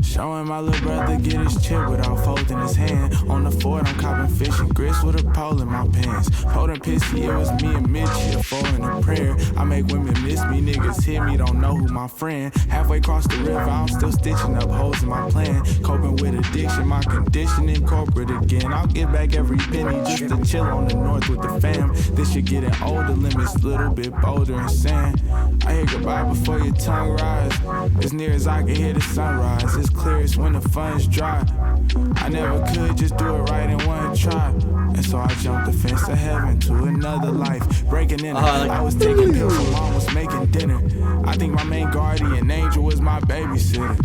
Showing my little brother get his chip without folding his hand. On the fort, I'm copping fish and grits with a pole in my pants. Holding pissy, it was me and Mitchie, a four in a prayer. I make women miss me, niggas hit me, don't know who my friend. Halfway across the river, I'm still stitching up holes in my plan. Coping with addiction, my conditioning corporate again. I'll give back every penny just to chill on the north with the fam. This shit getting older, limits a little bit bolder and sand. I hear goodbye before your tongue rise. As near as I can hear the sunrise. It's clearest when the fun's dry. I never could just do it right in one try. And so I jumped the fence of heaven to another life. Breaking in I was taking pills while mom was making dinner. I think my main guardian angel was my babysitter.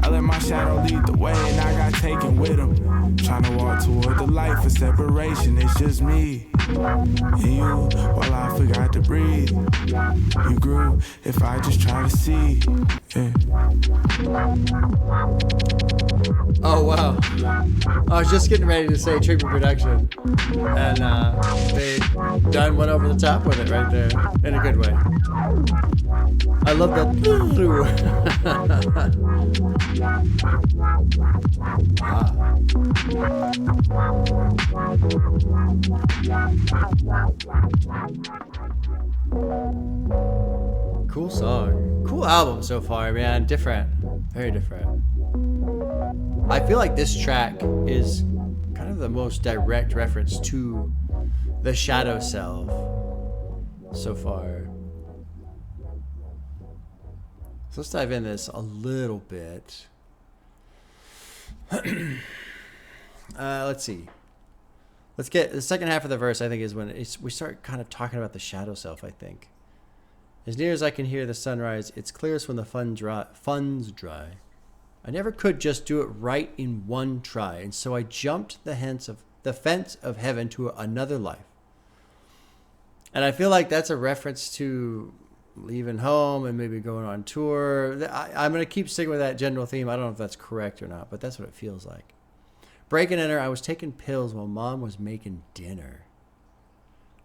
I let my shadow lead the way and I got taken with him. Trying to walk toward the life of separation. It's just me and you while I forgot to breathe. You grew if I just try to see. Yeah. Oh wow. I was just getting ready to say Trippy Production. And they done went over the top with it right there. In a good way. I love that. Cool song. Cool album so far, man. Different. Very different. I feel like this track is kind of the most direct reference to the shadow self so far. So let's dive in this a little bit. Let's see. Let's get the second half of the verse. I think is when we start kind of talking about the shadow self. I think. As near as I can hear the sunrise, it's clearest when the fun's dry. I never could just do it right in one try, and so I jumped the fence of heaven to another life. And I feel like that's a reference to leaving home and maybe going on tour. I'm going to keep sticking with that general theme. I don't know if that's correct or not, but that's what it feels like. Break and enter, I was taking pills while mom was making dinner.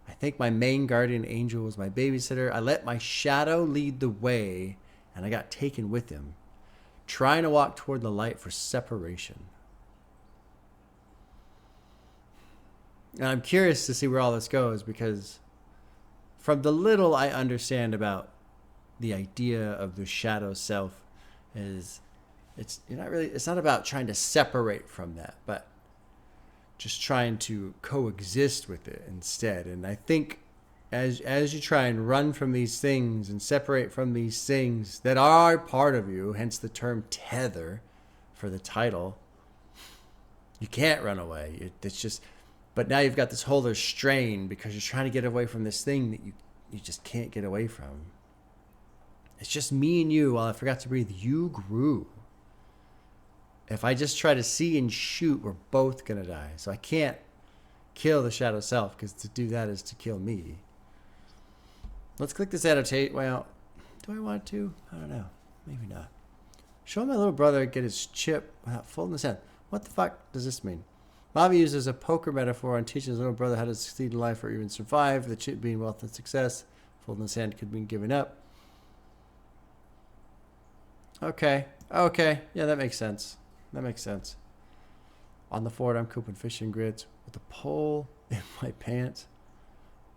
I think my main guardian angel was my babysitter. I let my shadow lead the way, and I got taken with him, trying to walk toward the light for separation. And I'm curious to see where all this goes, because from the little I understand about the idea of the shadow self is it's not about trying to separate from that, but just trying to coexist with it instead. And I think as you try and run from these things and separate from these things that are part of you, hence the term tether for the title, you can't run away. It's just, but now you've got this whole other strain because you're trying to get away from this thing that you just can't get away from. It's just me and you. While I forgot to breathe, you grew. If I just try to see and shoot, we're both going to die. So I can't kill the shadow self, because to do that is to kill me. Let's click this annotate. Well, do I want to? I don't know. Maybe not. Show my little brother get his chip without folding his hand. What the fuck does this mean? MAVI uses a poker metaphor and teaches his little brother how to succeed in life or even survive. The chip being wealth and success. Folding his hand could mean giving up. Okay. Yeah, that makes sense. On the fort, I'm cooping fishing grids with a pole in my pants.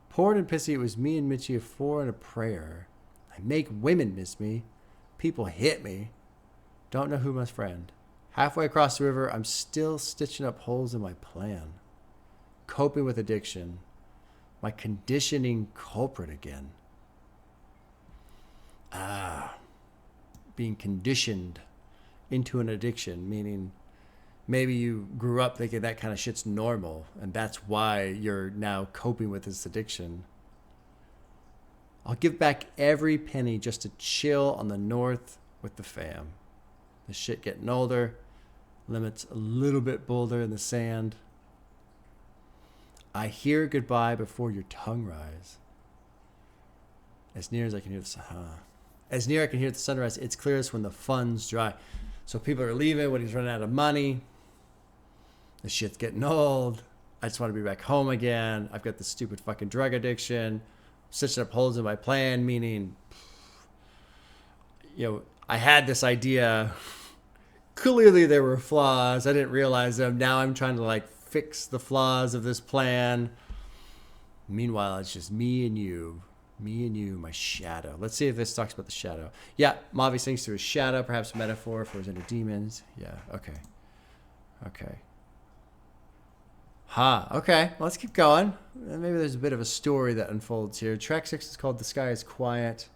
Poured and pissy, it was me and Mitchie of 4 and a prayer. I make women miss me. People hit me. Don't know who my friend. Halfway across the river, I'm still stitching up holes in my plan. Coping with addiction. My conditioning culprit again. Being conditioned into an addiction, meaning maybe you grew up thinking that kind of shit's normal, and that's why you're now coping with this addiction. I'll give back every penny just to chill on the north with the fam. The shit getting older, limits a little bit bolder in the sand. I hear goodbye before your tongue rise. As near as I can hear the As near I can hear the sunrise, it's clearest when the funds dry. So people are leaving when he's running out of money. The shit's getting old. I just want to be back home again. I've got this stupid fucking drug addiction. Stitching up holes in my plan, meaning, I had this idea. Clearly there were flaws. I didn't realize them. Now I'm trying to fix the flaws of this plan. Meanwhile, it's just me and you. Me and you, my shadow. Let's see if this talks about the shadow. Yeah, MAVI sings through his shadow, perhaps a metaphor for his inner demons. Yeah, okay. Okay. Well, let's keep going. Maybe there's a bit of a story that unfolds here. Track 6 is called The Sky is Quiet.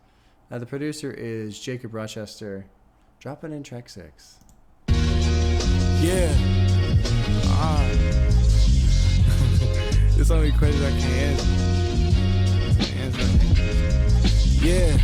The producer is Jacob Rochester. Dropping in track 6. Yeah. There's so many questions I can't answer. Yeah.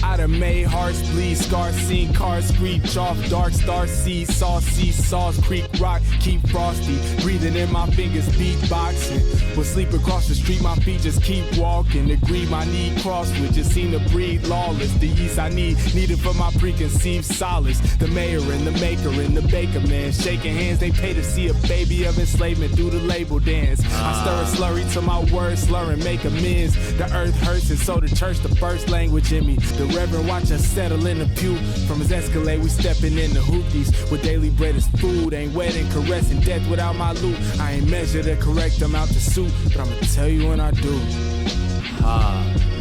I done made hearts bleed, scars seen cars screech off, dark stars see sauce, creek rock, keep frosty, breathing in my fingers, beatboxing. Will sleep across the street, my feet just keep walking. Agree, my need crossed with just seem to breed lawless. The yeast I needed for my preconceived solace. The mayor and the maker and the baker man, shaking hands, they pay to see a baby of enslavement through the label dance. I stir a slurry to my words, slurring, make amends. The earth hurts and so the church the first language in me. The Reverend watch us settle in the pew. From his Escalade, we stepping in the hoopties. With daily bread as food, ain't wedding, caressing death without my loot. I ain't measured the correct amount to suit, but I'ma tell you when I do.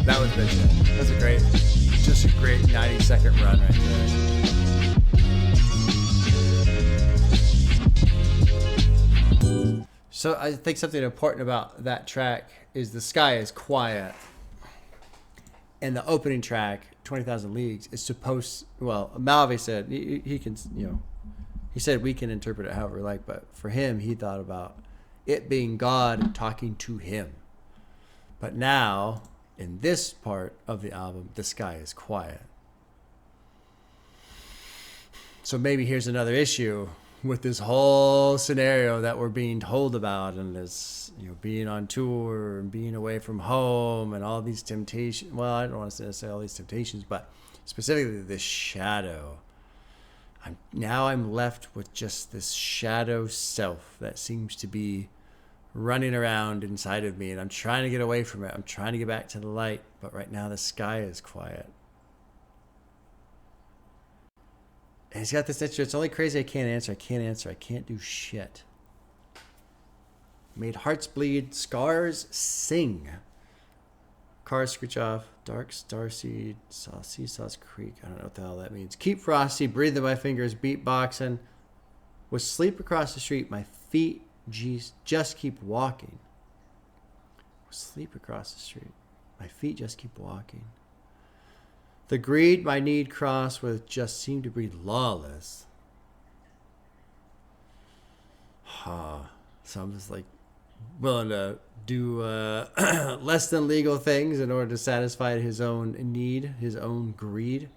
That was good shit. That's just a great 90-second run right there. So I think something important about that track is The Sky is Quiet. And the opening track, 20,000 Leagues, is supposed... Well, MAVI said he can, he said we can interpret it however we like, but for him, he thought about it being God talking to him. But now, in this part of the album, The Sky is Quiet. So maybe here's another issue with this whole scenario that we're being told about, and this, being on tour and being away from home and all these temptations. Well, I don't want to say all these temptations, but specifically this shadow. I'm left with just this shadow self that seems to be running around inside of me, and I'm trying to get away from it. I'm trying to get back to the light, but right now the sky is quiet. And he's got this answer. It's only crazy I can't answer. I can't do shit. Made hearts bleed, scars sing. Cars screech off, dark starseed, Seesaw's Creek. I don't know what the hell that means. Keep frosty, breathing my fingers, beatboxing. With sleep across the street, my feet just keep walking. With sleep across the street, my feet just keep walking. The greed my need cross with just seem to breed lawless. So I'm just like willing to do less than legal things in order to satisfy his own need, his own greed.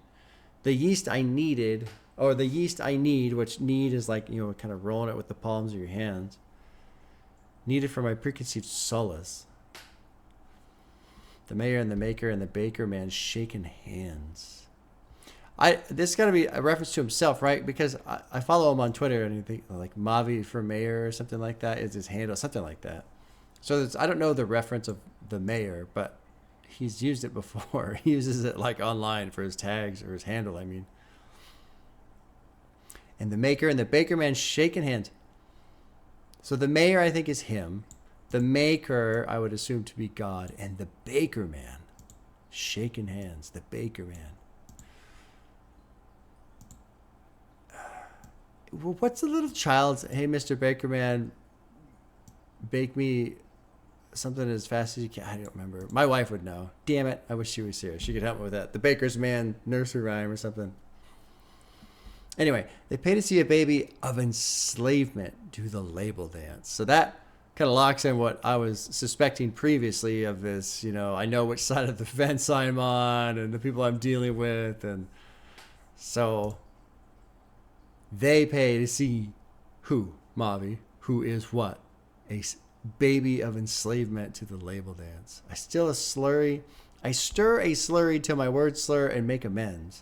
The yeast I needed, or the yeast I need, which need is like, you know, kind of rolling it with the palms of your hands. Needed for my preconceived solace. The mayor and the maker and the baker man shaking hands. This has got to be a reference to himself, right? Because I follow him on Twitter and I think like MAVI for mayor or something like that is his handle, something like that. So I don't know the reference of the mayor, but he's used it before. He uses it like online for his tags or his handle, I mean. And the maker and the baker man shaking hands. So the mayor, I think, is him. The maker, I would assume to be God. And the baker man shaking hands. The baker man. Well, what's the little child's, hey, Mr. Baker Man, bake me something as fast as you can. I don't remember. My wife would know. Damn it. I wish she was here. She could help me with that. The Baker's Man nursery rhyme or something. Anyway, they pay to see a baby of enslavement do the label dance. So that kind of locks in what I was suspecting previously of this, you know, I know which side of the fence I'm on and the people I'm dealing with. And so they pay to see who, MAVI, who is what? A baby of enslavement to the label dance. I stir a slurry till my words slur and make amends.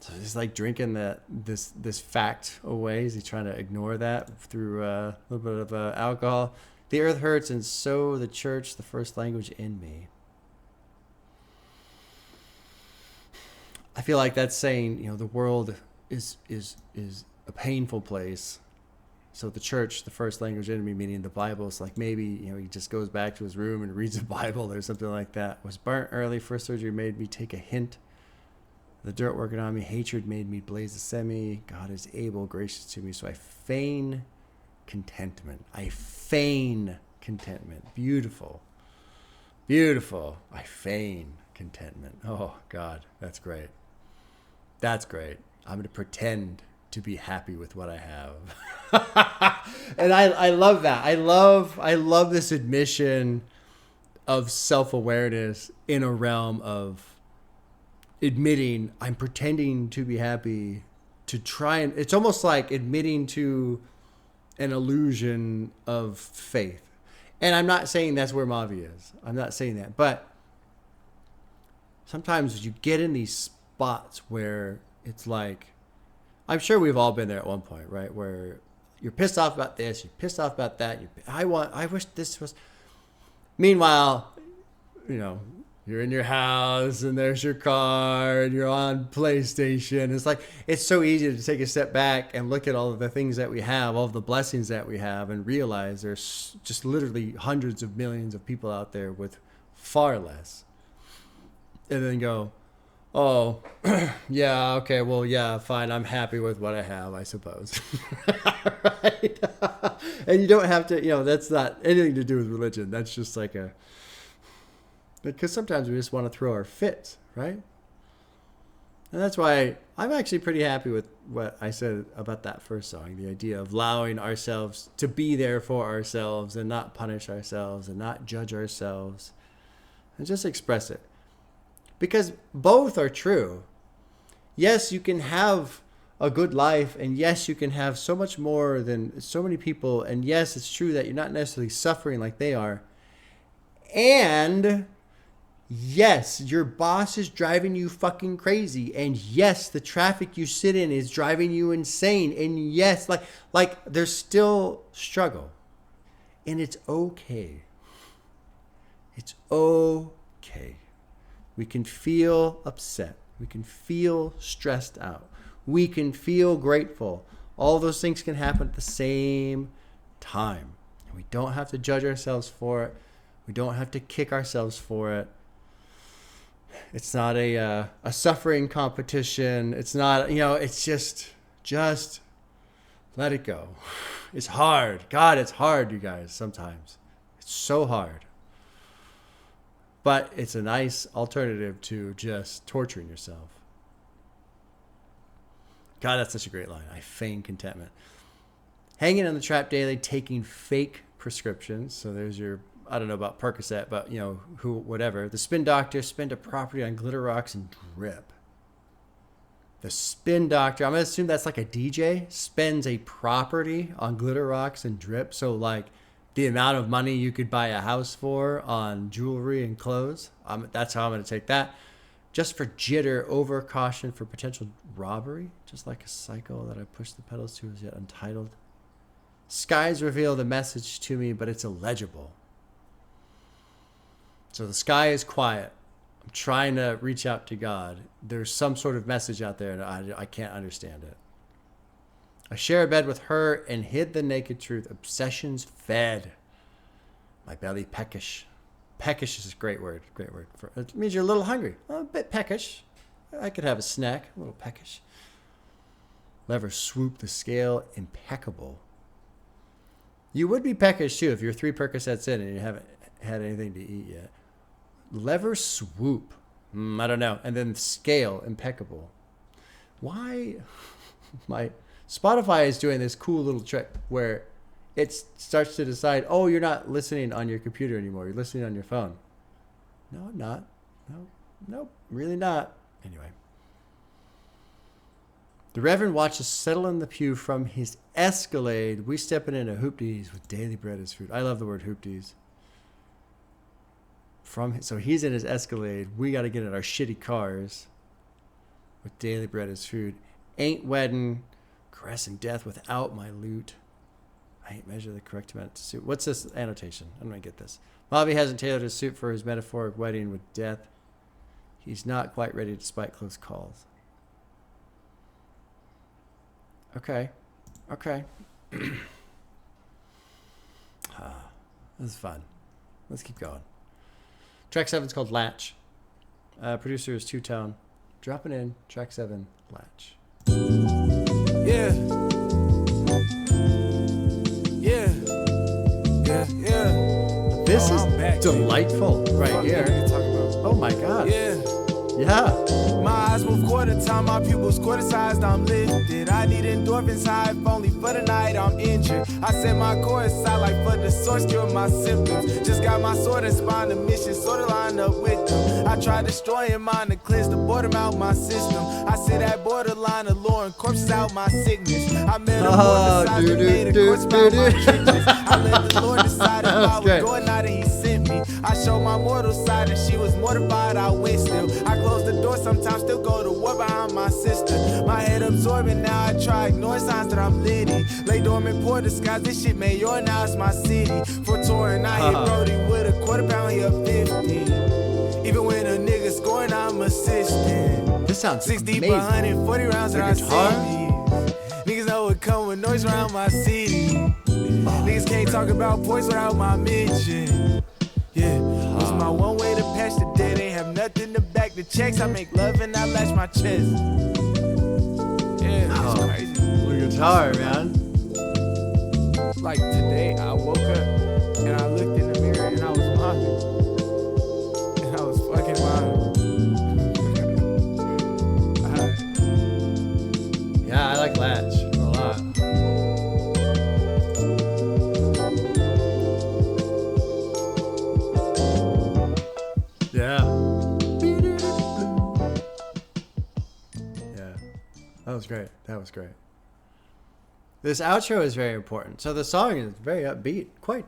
So he's like drinking this fact away. Is he trying to ignore that through a little bit of alcohol? The earth hurts, and so the church, the first language in me. I feel like that's saying, you know, the world is a painful place. So the church, the first language in me, meaning the Bible, is like maybe, you know, he just goes back to his room and reads the Bible or something like that. Was burnt early. First surgery made me take a hint. The dirt working on me, hatred made me blaze a semi. God is able, gracious to me, so I feign contentment. Beautiful. Beautiful. I feign contentment. Oh, God, that's great. That's great. I'm going to pretend to be happy with what I have. And I love that. I love this admission of self-awareness in a realm of admitting I'm pretending to be happy to try and it's almost like admitting to an illusion of faith. And I'm not saying that's where MAVI is. I'm not saying that. But sometimes you get in these spots where it's like, I'm sure we've all been there at one point, right? Where you're pissed off about this, you're pissed off about that. I wish this was. Meanwhile, you know, you're in your house and there's your car and you're on PlayStation. It's like, it's so easy to take a step back and look at all of the things that we have, all of the blessings that we have, and realize there's just literally hundreds of millions of people out there with far less. And then go, oh, yeah, okay, well, yeah, fine. I'm happy with what I have, I suppose. Right? And you don't have to, you know, that's not anything to do with religion. That's just like because sometimes we just want to throw our fits, right? And that's why I'm actually pretty happy with what I said about that first song. The idea of allowing ourselves to be there for ourselves and not punish ourselves and not judge ourselves and just express it. Because both are true. Yes, you can have a good life, and yes, you can have so much more than so many people, and yes, it's true that you're not necessarily suffering like they are. And yes, your boss is driving you fucking crazy, and yes, the traffic you sit in is driving you insane, and yes, like there's still struggle, and it's okay. It's okay. We can feel upset. We can feel stressed out. We can feel grateful. All those things can happen at the same time. We don't have to judge ourselves for it. We don't have to kick ourselves for it. It's not a suffering competition. It's not, it's just let it go. It's hard. God, it's hard, you guys, sometimes. It's so hard. But it's a nice alternative to just torturing yourself. God, that's such a great line. I feign contentment. Hanging on the trap daily, taking fake prescriptions. So there's your, I don't know about Percocet, but whatever. The spin doctor spend a property on glitter rocks and drip. The spin doctor, I'm going to assume that's like a DJ, spends a property on glitter rocks and drip. So like the amount of money you could buy a house for on jewelry and clothes. That's how I'm going to take that. Just for jitter, over caution for potential robbery. Just like a cycle that I push the pedals to is yet untitled. Skies reveal the message to me, but it's illegible. So the sky is quiet. I'm trying to reach out to God. There's some sort of message out there, and I can't understand it. I share a bed with her and hid the naked truth. Obsessions fed. My belly peckish. Peckish is a great word. Great word. It means you're a little hungry. A bit peckish. I could have a snack. A little peckish. Lever swoop the scale. Impeccable. You would be peckish too if you're 3 Percocets in and you haven't had anything to eat yet. Lever swoop. I don't know. And then scale. Impeccable. Why? My Spotify is doing this cool little trick where it starts to decide, oh, you're not listening on your computer anymore. You're listening on your phone. No, I'm not. Nope, really not. Anyway. The Reverend watches settle in the pew from his Escalade. We stepping into hoopties with daily bread as food. I love the word hoopties. So he's in his Escalade. We got to get in our shitty cars with daily bread as food. Ain't wedding, caressing death without my loot. I ain't measure the correct amount to suit. What's this annotation? I'm going to get this. MAVI hasn't tailored his suit for his metaphoric wedding with death. He's not quite ready despite close calls. Okay. This is fun. Let's keep going. Track 7 is called Latch. Producer is Two Tone. Dropping in track 7, Latch. Yeah. This is delightful right here. Oh my god. Yeah. My eyes move quarter time, my pupils quarter sized, I'm lifted. I need endorphins high, if only for the night I'm injured. I set my core aside like for the source, cure my symptoms. Just got my sword and spine, the mission sort of line up with them. I tried destroying mine to cleanse the boredom out my system. I see that borderline alluring corpses out my sickness. I met a boy beside the made a corpse about my trenches. I let the Lord decide if I was going out and he sent me. I showed my mortal side and she was mortified, I went still. I closed the door, sometimes still go to war behind my sister. My head absorbing, now I try ignore signs that I'm litty. Lay dormant, poor disguise, this shit made your now it's my city. For touring, I hit Brody with a quarter pound, he up 50. Even when a nigga scoring, I'm assisting. This sounds 60 amazing. 140 rounds that I see. Niggas know it come with noise around my city. Niggas can't talk about points without my mention. Yeah, it's my one way to patch the dead. Ain't have nothing to back the checks. I make love and I latch my chest. Yeah, it's crazy. The guitar, man. Like today, I woke up and I looked in the mirror and I was mopping. And I was fucking mopping. Yeah, I like Latch a lot. Yeah. That was great. This outro is very important. So the song is very upbeat, quite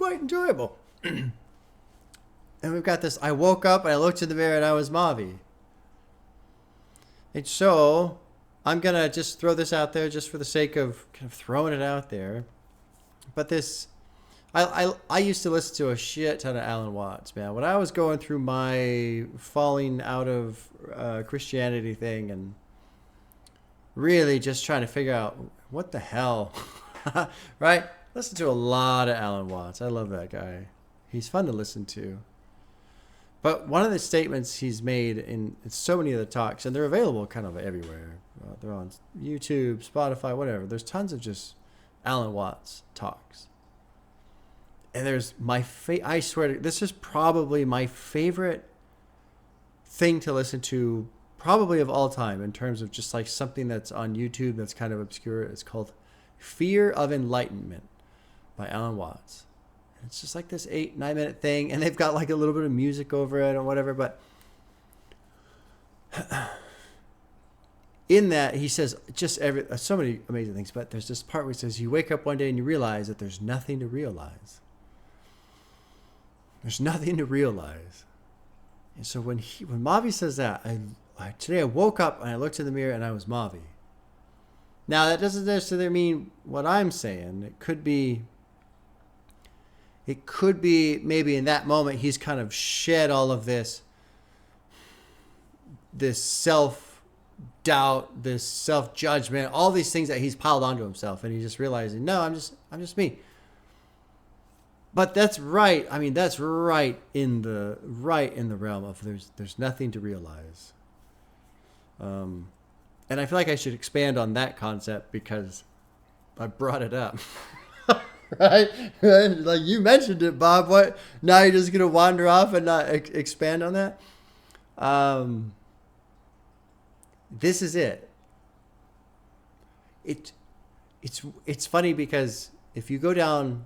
enjoyable. And we've got this, I woke up and I looked in the mirror and I was MAVI. And so I'm going to just throw this out there just for the sake of kind of throwing it out there. But this, I used to listen to a shit ton of Alan Watts, man. When I was going through my falling out of Christianity thing and really just trying to figure out what the hell? Right? Listen to a lot of Alan Watts. I love that guy. He's fun to listen to. But one of the statements he's made in so many of the talks, and they're available kind of everywhere. They're on YouTube, Spotify, whatever. There's tons of just Alan Watts talks. And there's I swear this is probably my favorite thing to listen to, probably of all time, in terms of just like something that's on YouTube that's kind of obscure. It's called Fear of Enlightenment by Alan Watts. And it's just like this 8-9 minute thing, and they've got like a little bit of music over it or whatever. But in that, he says just so many amazing things. But there's this part where he says, you wake up one day and you realize that there's nothing to realize. There's nothing to realize. And so when MAVI says that, today I woke up and I looked in the mirror and I was MAVI. Now that doesn't necessarily mean what I'm saying. It could be maybe in that moment he's kind of shed all of this self-doubt, this self-judgment, all these things that he's piled onto himself, and he's just realizing, no, I'm just me. But that's right. I mean, that's right in the realm of there's nothing to realize. And I feel like I should expand on that concept because I brought it up. Right? Like you mentioned it, Bob. What? Now you're just gonna wander off and not expand on that? This is it. It's funny because if you go down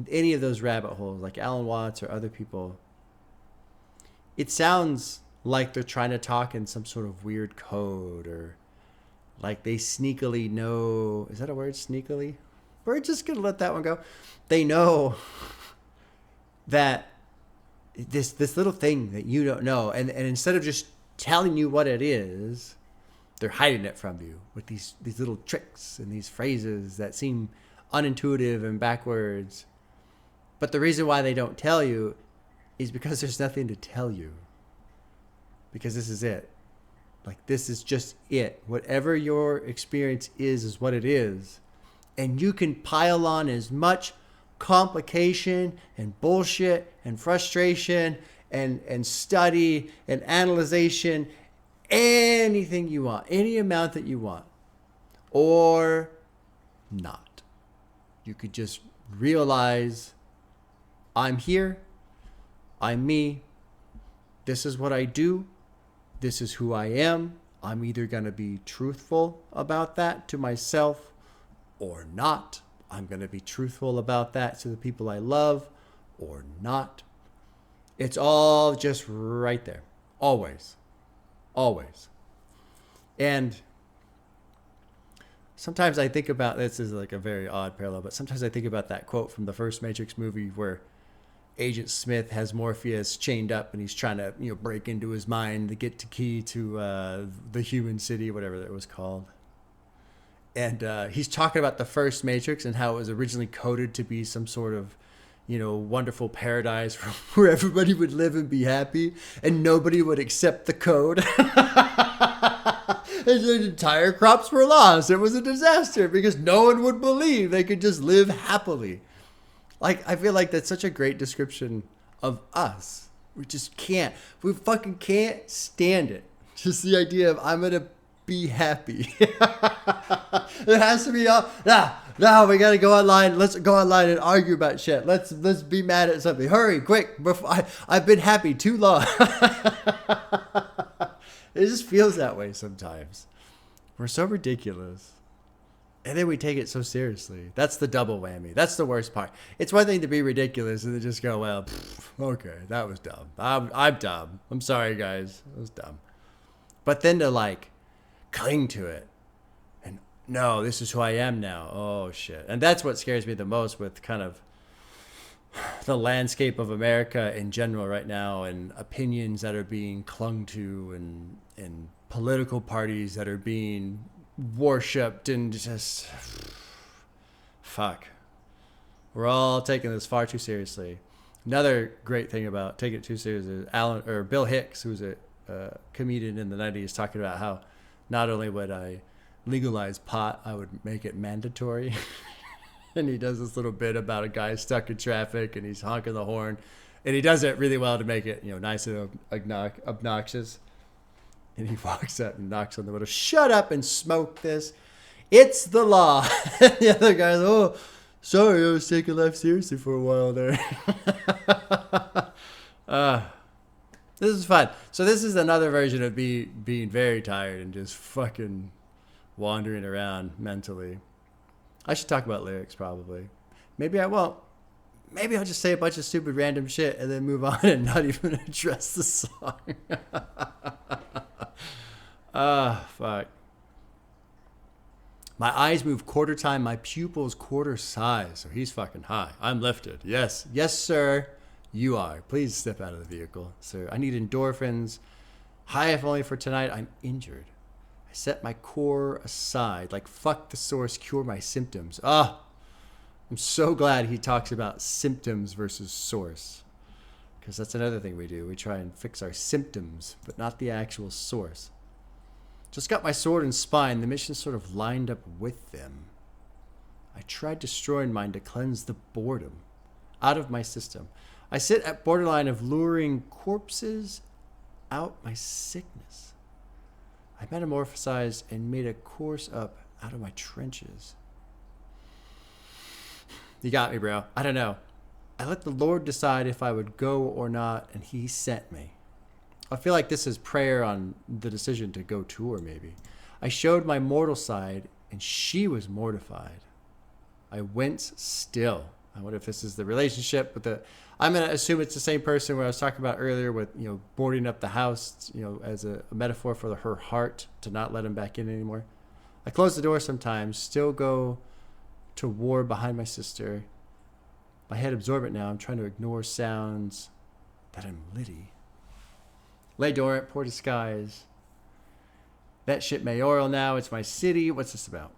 any of those rabbit holes, like Alan Watts or other people, it sounds like they're trying to talk in some sort of weird code, or like they sneakily know. Is that a word? Sneakily? We're just going to let that one go. They know that this little thing that you don't know, and instead of just telling you what it is, they're hiding it from you with these little tricks and these phrases that seem unintuitive and backwards. But the reason why they don't tell you is because there's nothing to tell you. Because this is it. Like, this is just it. Whatever your experience is what it is. And you can pile on as much complication and bullshit and frustration and study and analyzation, anything you want, any amount that you want, or not. You could just realize, I'm here, I'm me, this is what I do, this is who I am. I'm either going to be truthful about that to myself or not. I'm going to be truthful about that to the people I love or not. It's all just right there. Always. Always. And sometimes I think about, this is like a very odd parallel, but sometimes I think about that quote from the first Matrix movie where Agent Smith has Morpheus chained up and he's trying to, break into his mind to get the key to the human city, whatever that was called. And he's talking about the first Matrix and how it was originally coded to be some sort of, wonderful paradise where everybody would live and be happy and nobody would accept the code. And the entire crops were lost. It was a disaster because no one would believe they could just live happily. Like, I feel like that's such a great description of us. We just can't. We fucking can't stand it. Just the idea of, I'm going to be happy. It has to be all, now we got to go online. Let's go online and argue about shit. Let's be mad at something. Hurry, quick. Before I've been happy too long. It just feels that way sometimes. We're so ridiculous. And then we take it so seriously. That's the double whammy. That's the worst part. It's one thing to be ridiculous and then just go, well, okay, that was dumb. I'm dumb. I'm sorry, guys. It was dumb. But then to cling to it. And no, this is who I am now. Oh, shit. And that's what scares me the most with kind of the landscape of America in general right now, and opinions that are being clung to, and political parties that are being worshipped, and just fuck. We're all taking this far too seriously. Another great thing about taking it too seriously is Bill Hicks, who's a comedian in the 90s, talking about how not only would I legalize pot, I would make it mandatory. And he does this little bit about a guy stuck in traffic and he's honking the horn. And he does it really well to make it, nice and obnoxious. And he walks up and knocks on the window. Shut up and smoke this. It's the law. The other guy's, oh, sorry, I was taking life seriously for a while there. This is fun. So this is another version of being very tired and just fucking wandering around mentally. I should talk about lyrics probably. Maybe I won't. Maybe I'll just say a bunch of stupid random shit and then move on and not even address the song. Fuck. My eyes move quarter time, my pupils quarter size. So he's fucking high. I'm lifted. Yes. Yes, sir. You are. Please step out of the vehicle, sir. I need endorphins. High if only for tonight. I'm injured. I set my core aside. Like, fuck the source, cure my symptoms. I'm so glad he talks about symptoms versus source. Because that's another thing we do. We try and fix our symptoms, but not the actual source. Just got my sword and spine. The mission sort of lined up with them. I tried destroying mine to cleanse the boredom out of my system. I sit at borderline of luring corpses out my sickness. I metamorphosized and made a course up out of my trenches. You got me, bro. I don't know. I let the Lord decide if I would go or not, and he sent me. I feel like this is prayer on the decision to go tour, maybe. I showed my mortal side, and she was mortified. I went still. I wonder if this is the relationship with the... I'm going to assume it's the same person where I was talking about earlier with, boarding up the house, as a metaphor for her heart to not let him back in anymore. I close the door sometimes, still go to war behind my sister. My head absorb it now. I'm trying to ignore sounds that I'm litty. Lay dormant, poor disguise. That shit mayoral now. It's my city. What's this about?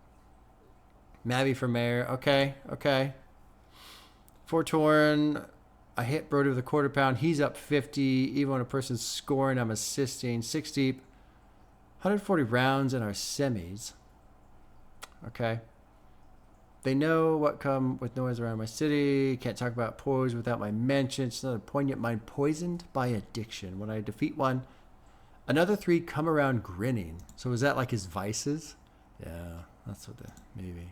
MAVI for mayor. Okay. Fortorn. I hit Brody with a quarter pound. He's up 50. Even when a person's scoring, I'm assisting. 6 deep. 140 rounds in our semis. Okay. They know what come with noise around my city. Can't talk about poise without my mention. It's another poignant mind poisoned by addiction. When I defeat one, another 3 come around grinning. So is that like his vices? Yeah, that's what maybe.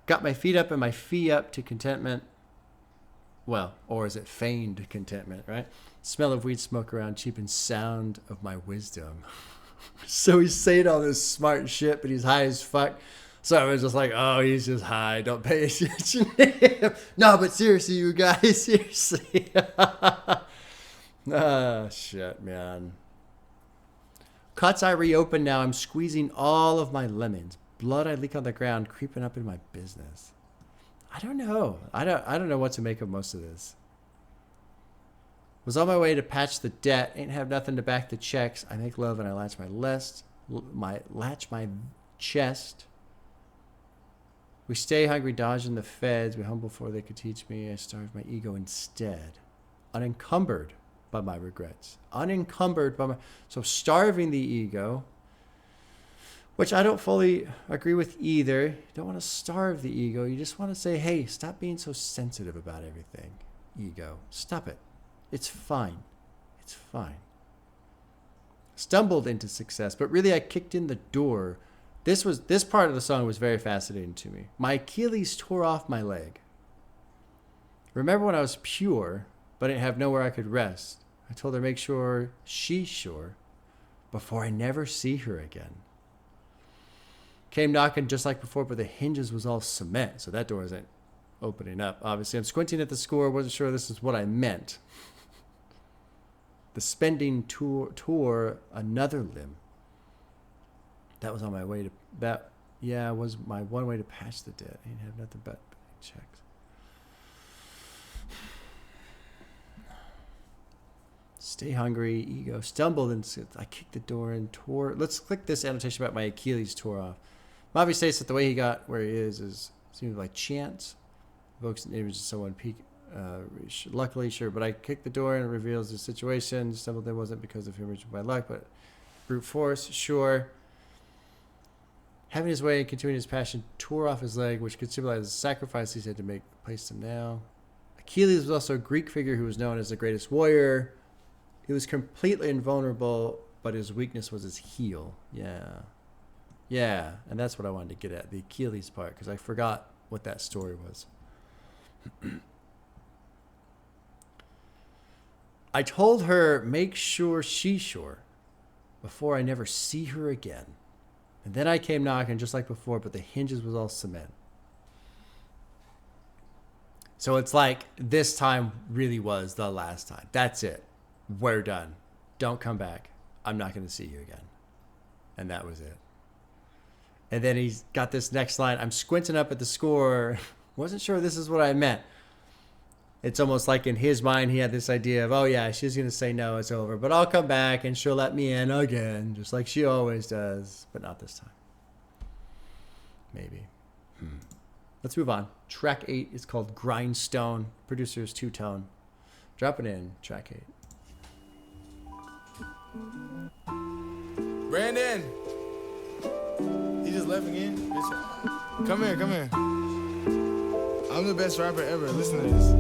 Got my feet up and my fee up to contentment. Well, or is it feigned contentment, right? Smell of weed smoke around cheapens sound of my wisdom. So he's saying all this smart shit, but he's high as fuck. So I was just like, oh, he's just high. Don't pay attention to him. No, but seriously, you guys, seriously. Shit, man. Cut's eye reopened now. I'm squeezing all of my lemons. Blood I leak on the ground, creeping up in my business. I don't know. I don't know what to make of most of this. Was on my way to patch the debt. Ain't have nothing to back the checks. I make love and I latch my chest. We stay hungry, dodging the feds. We humble before they could teach me. I starve my ego instead. Unencumbered by my regrets. So starving the ego, which I don't fully agree with either. You don't want to starve the ego. You just want to say, hey, stop being so sensitive about everything. Ego. Stop it. It's fine. It's fine. Stumbled into success, but really I kicked in the door. This part of the song was very fascinating to me. My Achilles tore off my leg. Remember when I was pure, but didn't have nowhere I could rest. I told her make sure she's sure before I never see her again. Came knocking just like before, but the hinges was all cement, so that door isn't opening up. Obviously, I'm squinting at the score. Wasn't sure this is what I meant. The spending tour another limb. That was on my way to that. Yeah, was my one way to patch the debt. I didn't have nothing but checks. Stay hungry, ego. Stumbled and I kicked the door and tore. Let's click this annotation about my Achilles tore off. MAVI states that the way he got where he is seems like chance. Evokes an image of someone luckily, sure, but I kicked the door and it reveals the situation. Stumbled there wasn't because of him by luck, but brute force, sure. Having his way and continuing his passion tore off his leg, which could symbolize the sacrifice he's had to make. Placed him now. Achilles was also a Greek figure who was known as the greatest warrior. He was completely invulnerable, but his weakness was his heel. Yeah. Yeah, and that's what I wanted to get at, the Achilles part, because I forgot what that story was. I told her, make sure she's sure, before I never see her again. And then I came knocking just like before, but the hinges was all cement. So it's like this time really was the last time. That's it. We're done. Don't come back. I'm not going to see you again. And that was it. And then he's got this next line. I'm squinting up at the score. Wasn't sure this is what I meant. It's almost like in his mind, he had this idea of, oh yeah, she's going to say no, it's over. But I'll come back and she'll let me in again, just like she always does. But not this time. Maybe. Let's move on. Track 8 is called Grindstone. Producer's two-tone. Drop it in, track 8. Brandon! He just left again? Bitch. Come here, come here. I'm the best rapper ever. Listen to this.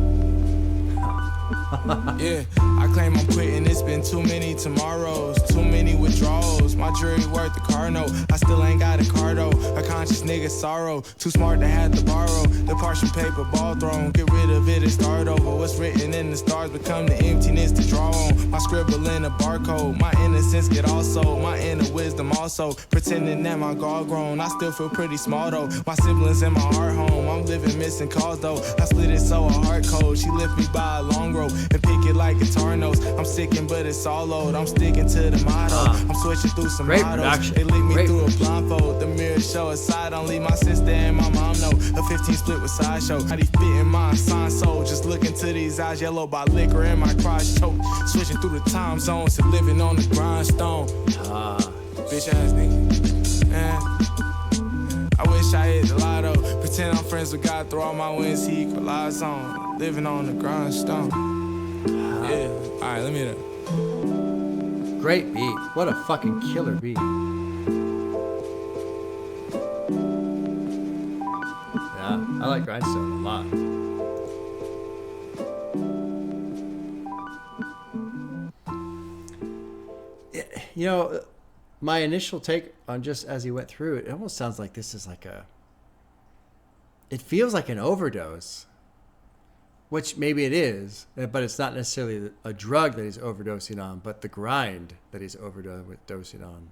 Yeah, I claim I'm quitting. It's been too many tomorrows, too many withdrawals. My jury worth the car note. I still ain't got a car though. A conscious nigga sorrow. Too smart to have to borrow. The partial paper ball thrown. Get rid of it and start over. What's written in the stars become the emptiness to draw on. My scribble in a barcode. My innocence get all sold. My inner wisdom also. Pretending that my guard grown. I still feel pretty small though. My siblings in my heart home. I'm living missing calls though. I split it so a heart cold. She lift me by a long rope and pick it like guitar notes. I'm sicking, but it's all load. I'm sticking to the motto. I'm switching through some models. They lead me through a blindfold. The mirror show a side. Don't leave my sister and my mom know. A 15 split with sideshow. How they fit in my sign soul. Just looking to these eyes yellow by liquor in my crotch choke. Switching through the time zones and living on the grindstone. Bitch ass nigga. I wish I hit the lotto. Pretend I'm friends with God. Throw all my wins, he equalize on. Living on the grindstone. Yeah. Alright, let me hear that. Great beat. What a fucking killer beat. Yeah, I like Grindstone a lot. You know, my initial take on just as he went through it, it almost sounds like this is like a... It feels like an overdose. Which maybe it is, but it's not necessarily a drug that he's overdosing on, but the grind that he's overdosing on.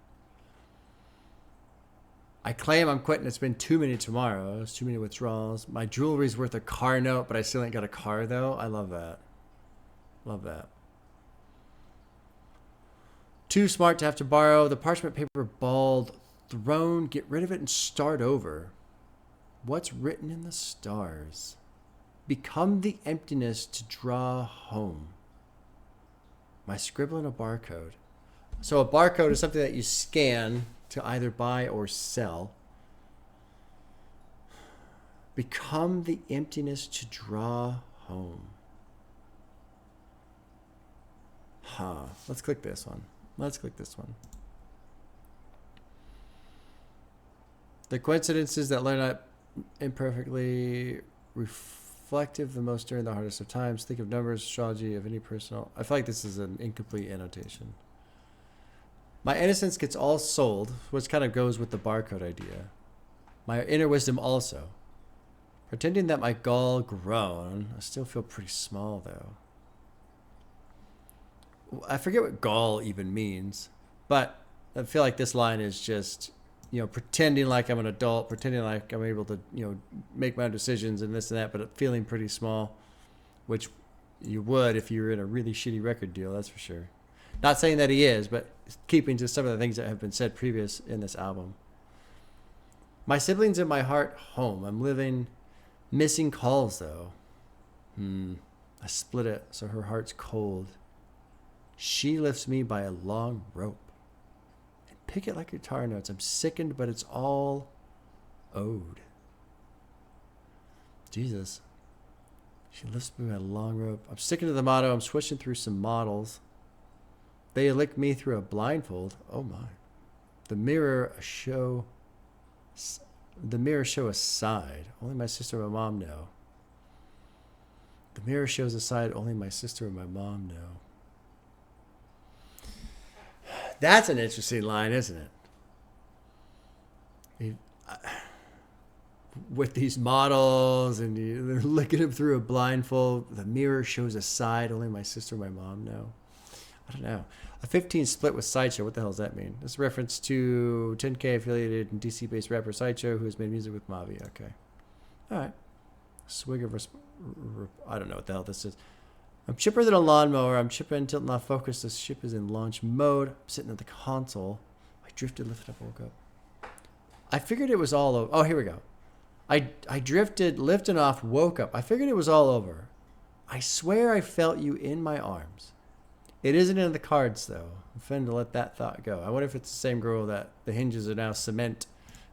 I claim I'm quitting. It's been too many tomorrows, too many withdrawals. My jewelry's worth a car note, but I still ain't got a car, though. I love that. Love that. Too smart to have to borrow. The parchment paper bald, thrown. Get rid of it and start over. What's written in the stars? Become the emptiness to draw home. My scribble in a barcode. So a barcode is something that you scan to either buy or sell. Become the emptiness to draw home. Let's click this one. The coincidences that line up imperfectly reflective the most during the hardest of times. Think of numbers, astrology of any personal. I feel like this is an incomplete annotation. My innocence gets all sold, which kind of goes with the barcode idea. My inner wisdom also. Pretending that my gall grown. I still feel pretty small though. I forget what gall even means, but I feel like this line is just, you know, pretending like I'm an adult, pretending like I'm able to, you know, make my own decisions and this and that, but feeling pretty small, which you would if you were in a really shitty record deal, that's for sure. Not saying that he is, but keeping to some of the things that have been said previous in this album. My siblings in my heart home. I'm living, missing calls though. I split it so her heart's cold. She lifts me by a long rope. Pick it like guitar notes. I'm sickened, but it's all owed. Jesus. She lifts me by a long rope. I'm sticking to the motto. I'm switching through some models. They lick me through a blindfold. Oh my. The mirror, a show. The mirror show a side. Only my sister and my mom know. The mirror shows a side only my sister and my mom know. That's an interesting line, isn't it? With these models and they're looking them through a blindfold. The mirror shows a side only my sister and my mom know. I don't know. A 15 split with Sideshow. What the hell does that mean? This is a reference to 10K affiliated and DC-based rapper Sideshow who has made music with MAVI. Okay. All right. Swig of... I don't know what the hell this is. I'm chipper than a lawnmower. I'm chipping, tilting off focus. This ship is in launch mode. I'm sitting at the console. I drifted, lifted up, woke up. I figured it was all over. Oh, here we go. I drifted, lifted off, woke up. I figured it was all over. I swear I felt you in my arms. It isn't in the cards, though. I'm finna to let that thought go. I wonder if it's the same girl that the hinges are now cement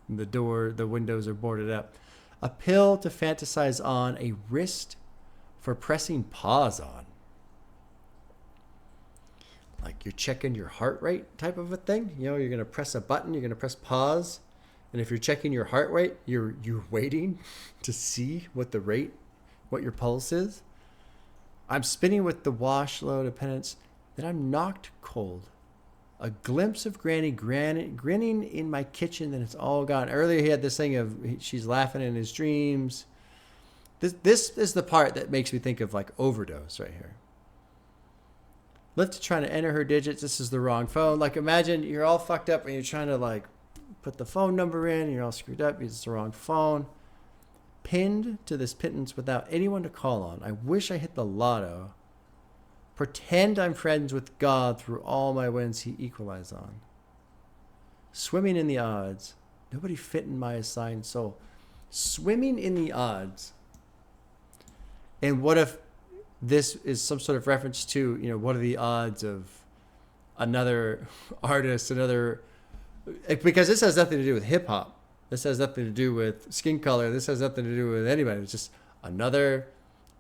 and the windows are boarded up. A pill to fantasize on, a wrist for pressing pause on. Like you're checking your heart rate type of a thing. You know, you're going to press a button, you're going to press pause. And if you're checking your heart rate, you're waiting to see what your pulse is. I'm spinning with the wash load of penance. Then I'm knocked cold. A glimpse of Granny grinning in my kitchen, then it's all gone. Earlier he had this thing of she's laughing in his dreams. This is the part that makes me think of like Overdose right here. Lifted trying to enter her digits. This is the wrong phone. Like imagine you're all fucked up and you're trying to like put the phone number in. You're all screwed up because it's the wrong phone. Pinned to this pittance without anyone to call on. I wish I hit the lotto. Pretend I'm friends with God through all my wins he equalized on. Swimming in the odds. Nobody fit in my assigned soul. Swimming in the odds. And what if this is some sort of reference to, you know, what are the odds of another artist, because this has nothing to do with hip hop. This has nothing to do with skin color. This has nothing to do with anybody. It's just another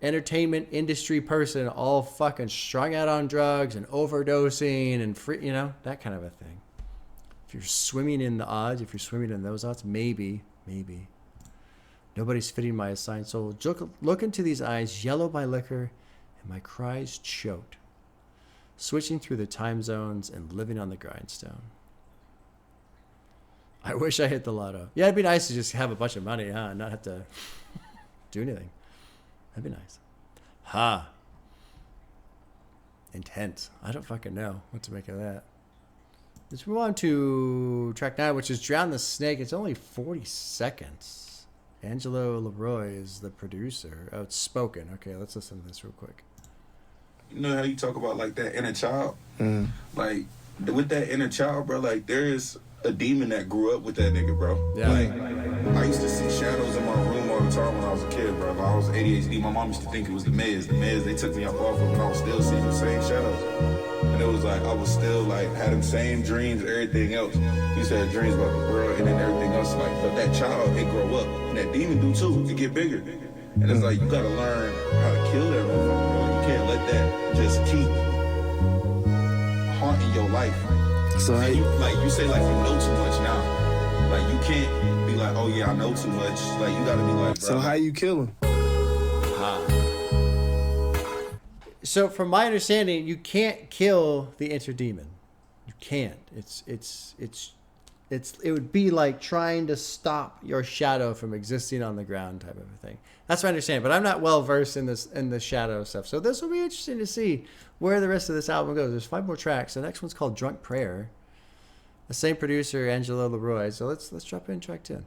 entertainment industry person all fucking strung out on drugs and overdosing and free, you know, that kind of a thing. If you're swimming in the odds, if you're swimming in those odds, maybe. Nobody's fitting my assigned soul. Look into these eyes, yellow by liquor, and my cries choked. Switching through the time zones and living on the grindstone. I wish I hit the lotto. Yeah, it'd be nice to just have a bunch of money, huh? And not have to do anything. That'd be nice. Ha. Intense. I don't fucking know what to make of that. Let's move on to track 9, which is Drown the Snake. It's only 40 seconds. Angelo Leroy is the producer. Oh, it's spoken. Okay, let's listen to this real quick. You know how you talk about like that inner child? Like with that inner child, bro, like there is a demon that grew up with that nigga, bro. Yeah. Like I used to see shadows in my room all the time when I was a kid, bro. Like, I was ADHD. My mom used to think it was the meds. The meds, they took me off of it, but I was still seeing the same shadows. And it was like I was still like had them same dreams, everything else. You used to have dreams about the girl and then everything else. Like, but that child, it grow up, and that demon do too. It get bigger, and it's like you gotta learn how to kill that motherfucker, bro. You can't let that just keep haunting your life. So and you say like you know too much now. Like you can't be like, oh yeah, I know too much. Like you gotta be like, bro. So how you kill him? So from my understanding, you can't kill the inner demon. You can't. It would be like trying to stop your shadow from existing on the ground type of a thing. That's my understanding, but I'm not well versed in the shadow stuff. So this will be interesting to see where the rest of this album goes. There's 5 more tracks. The next one's called Drunk Prayer. The same producer, Angelo Leroy. So let's drop in track 10.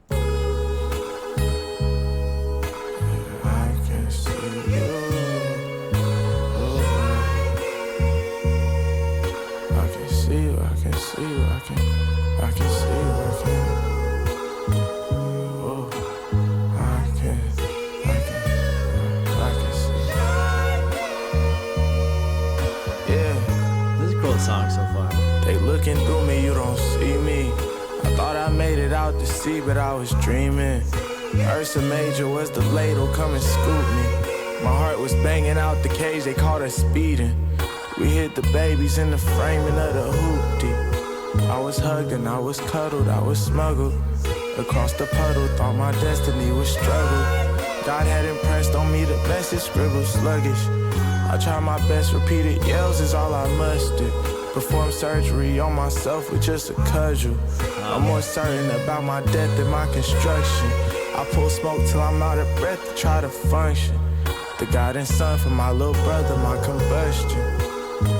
Song so far. They looking through me, you don't see me. I thought I made it out to sea, but I was dreaming. Ursa Major was the ladle, come and scoop me. My heart was banging out the cage, they caught us speeding. We hit the babies in the framing of the hoopty. I was hugged and I was cuddled, I was smuggled. Across the puddle, thought my destiny was struggle. God had impressed on me the message, scribble sluggish. I try my best, repeated yells is all I mustered. Perform surgery on myself with just a cudgel. I'm more certain about my death than my construction. I pull smoke till I'm out of breath to try to function. The God and Son for my little brother, my combustion.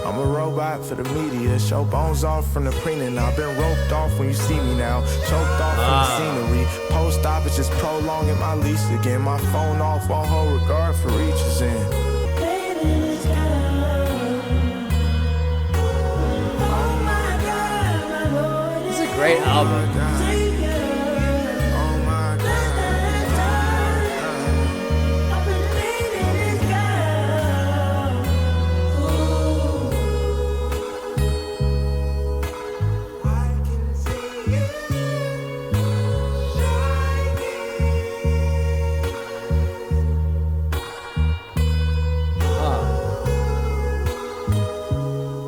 I'm a robot for the media, show bones off from the preening. I've been roped off when you see me now, choked off from the scenery. Post-op is just prolonging my lease again. My phone off, won't hold regard for reaches in. This is a great album.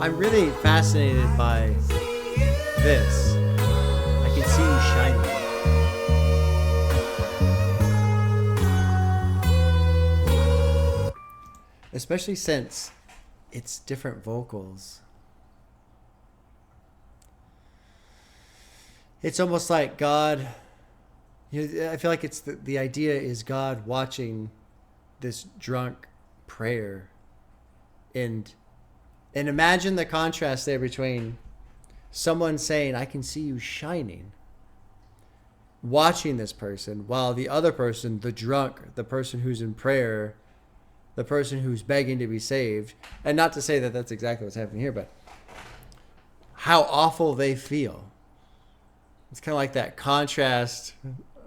I'm really fascinated by this. I can see you shining. Especially since it's different vocals. It's almost like God, I feel like it's the idea is God watching this drunk prayer and imagine the contrast there between someone saying, I can see you shining, watching this person, while the other person, the drunk, the person who's in prayer, the person who's begging to be saved, and not to say that that's exactly what's happening here, but how awful they feel. It's kind of like that contrast.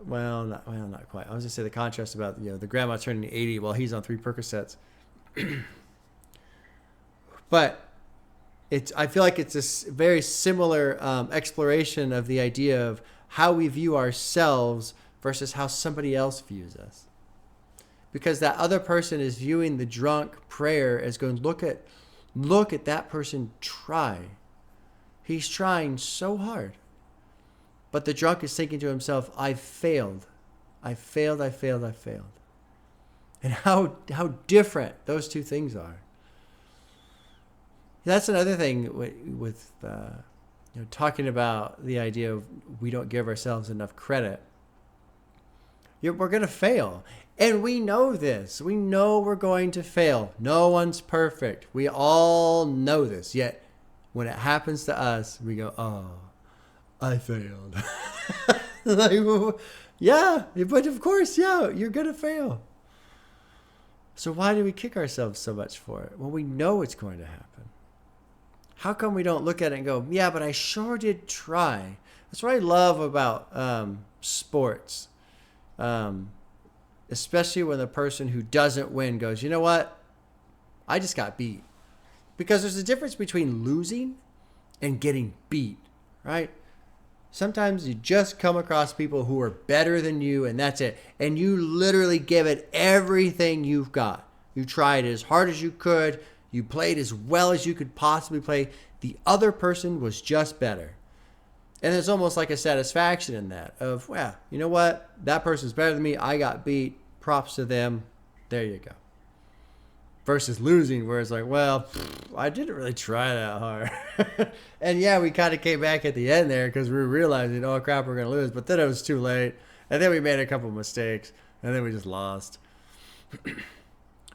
Well, not quite. I was going to say the contrast about, the grandma turning 80 while he's on 3 Percocets. But I feel like it's a very similar exploration of the idea of how we view ourselves versus how somebody else views us. Because that other person is viewing the drunk prayer as going, look at that person try. He's trying so hard. But the drunk is thinking to himself, I failed. I failed. And how different those two things are. That's another thing with talking about the idea of we don't give ourselves enough credit. We're going to fail. And we know this. We know we're going to fail. No one's perfect. We all know this. Yet when it happens to us, we go, oh, I failed. Yeah, but of course, you're going to fail. So why do we kick ourselves so much for it? Well, we know it's going to happen. How come we don't look at it and go, yeah, but I sure did try? That's what I love about sports. Especially when the person who doesn't win goes, you know what? I just got beat. Because there's a difference between losing and getting beat, right? Sometimes you just come across people who are better than you, and that's it. And you literally give it everything you've got. You tried as hard as you could. You played as well as you could possibly play. The other person was just better. And there's almost like a satisfaction in that of, well, you know what? That person's better than me. I got beat. Props to them. There you go. Versus losing, where it's like, well, I didn't really try that hard. And yeah, we kind of came back at the end there because we were realizing, oh crap, we're going to lose. But then it was too late. And then we made a couple mistakes. And then we just lost.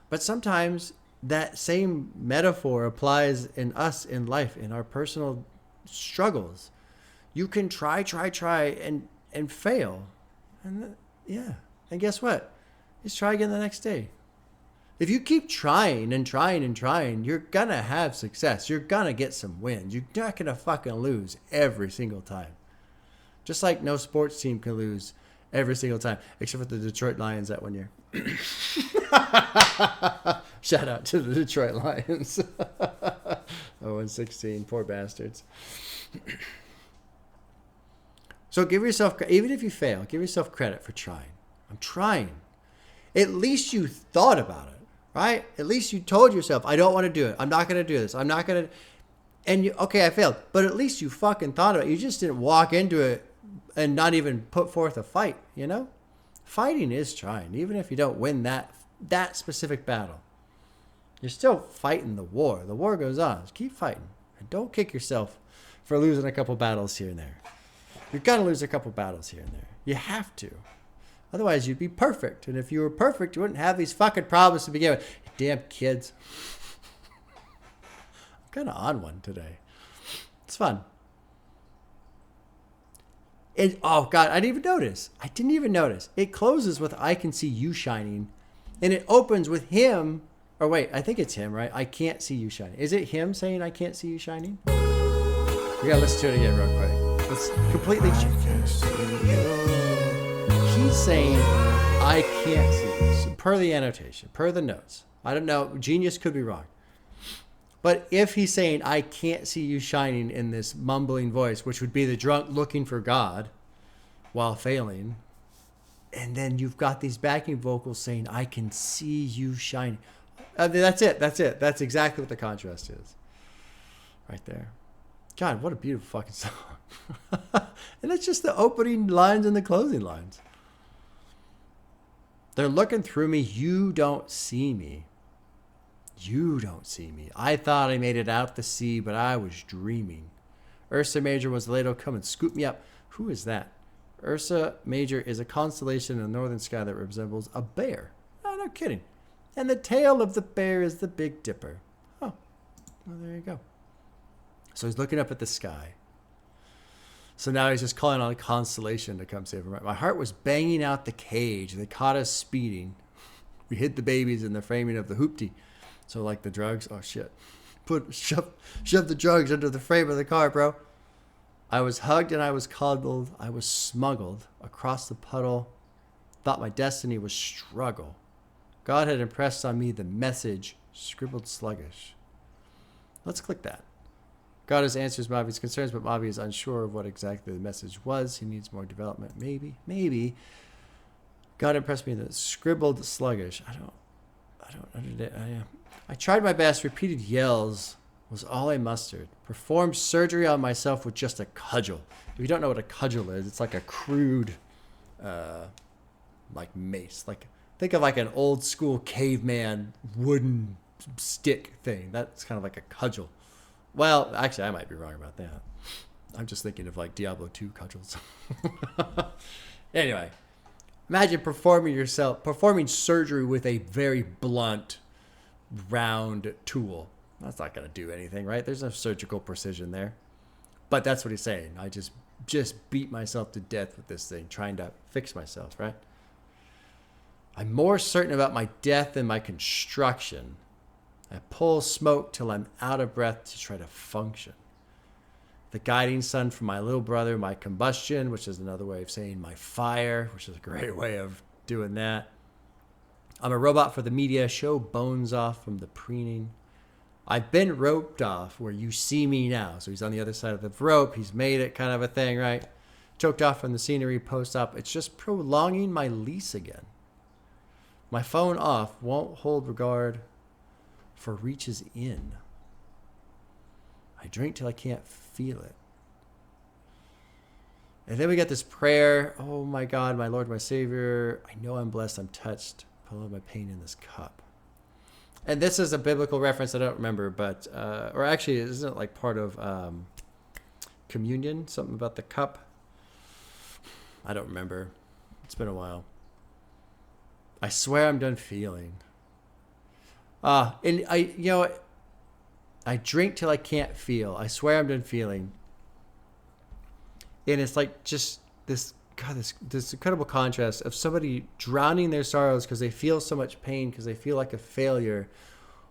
But sometimes that same metaphor applies in us in life, in our personal struggles. You can try and fail. And and guess what? Just try again the next day. If you keep trying, you're going to have success. You're going to get some wins. You're not going to fucking lose every single time. Just like no sports team can lose every single time, except for the Detroit Lions that one year. Shout out to the Detroit Lions. 0-16, poor bastards. So give yourself, even if you fail, give yourself credit for trying. I'm trying. At least you thought about it, right? At least you told yourself, I don't want to do it. I'm not going to do this. I'm not going to. And okay, I failed. But at least you fucking thought about it. You just didn't walk into it and not even put forth a fight, you know? Fighting is trying, even if you don't win that specific battle. You're still fighting the war. The war goes on. Just keep fighting. And don't kick yourself for losing a couple battles here and there. You're going to lose a couple battles here and there. You have to. Otherwise, you'd be perfect. And if you were perfect, you wouldn't have these fucking problems to begin with. You damn kids. I'm kind of on one today. It's fun. Oh, God, I didn't even notice. It closes with I can see you shining. And it opens with him. Or wait, I think it's him, right? I can't see you shining. Is it him saying I can't see you shining? We got to listen to it again real quick. Let's completely... He's saying I can't see you. Per the annotation, per the notes. I don't know. Genius could be wrong. But if he's saying, I can't see you shining in this mumbling voice, which would be the drunk looking for God while failing, and then you've got these backing vocals saying, I can see you shining. That's it. That's exactly what the contrast is. Right there. God, what a beautiful fucking song. And it's just the opening lines and the closing lines. They're looking through me. You don't see me. You don't see me. I thought I made it out the sea, but I was dreaming. Ursa Major was late. Come and scoop me up. Who is that? Ursa Major is a constellation in the northern sky that resembles a bear. Oh, no kidding. And the tail of the bear is the Big Dipper. Oh, well, there you go. So he's looking up at the sky. So now he's just calling on a constellation to come save him. My heart was banging out the cage. They caught us speeding. We hid the babies in the framing of the hoopty. So like the drugs, oh shit. Shove the drugs under the frame of the car, bro. I was hugged and I was cuddled. I was smuggled across the puddle. Thought my destiny was struggle. God had impressed on me the message, scribbled sluggish. Let's click that. God has answers Mavi's concerns, but Mavi is unsure of what exactly the message was. He needs more development. Maybe. God impressed me that scribbled sluggish. I don't understand. I tried my best. Repeated yells was all I mustered. Performed surgery on myself with just a cudgel. If you don't know what a cudgel is, it's like a crude, like mace. Like think of like an old school caveman wooden stick thing. That's kind of like a cudgel. Well, actually, I might be wrong about that. I'm just thinking of like Diablo 2 cudgels. Anyway, imagine performing surgery with a very blunt, round tool. That's not going to do anything, right? There's no surgical precision there. But that's what he's saying. I just beat myself to death with this thing, trying to fix myself, right? I'm more certain about my death than my construction. I pull smoke till I'm out of breath to try to function. The guiding sun from my little brother, my combustion, which is another way of saying my fire, which is a great way of doing that. I'm a robot for the media. Show bones off from the preening. I've been roped off where you see me now. So he's on the other side of the rope. He's made it kind of a thing, right? Choked off from the scenery post-op. It's just prolonging my lease again. My phone off. Won't hold regard for reaches in. I drink till I can't feel it. And then we got this prayer. Oh my God, my Lord, my Savior. I know I'm blessed. I'm touched. Pull out my pain in this cup. And this is a biblical reference. I don't remember, but, or actually, isn't it like part of communion? Something about the cup? I don't remember. It's been a while. I swear I'm done feeling. And I drink till I can't feel. I swear I'm done feeling. And it's like just this incredible contrast of somebody drowning their sorrows because they feel so much pain, because they feel like a failure,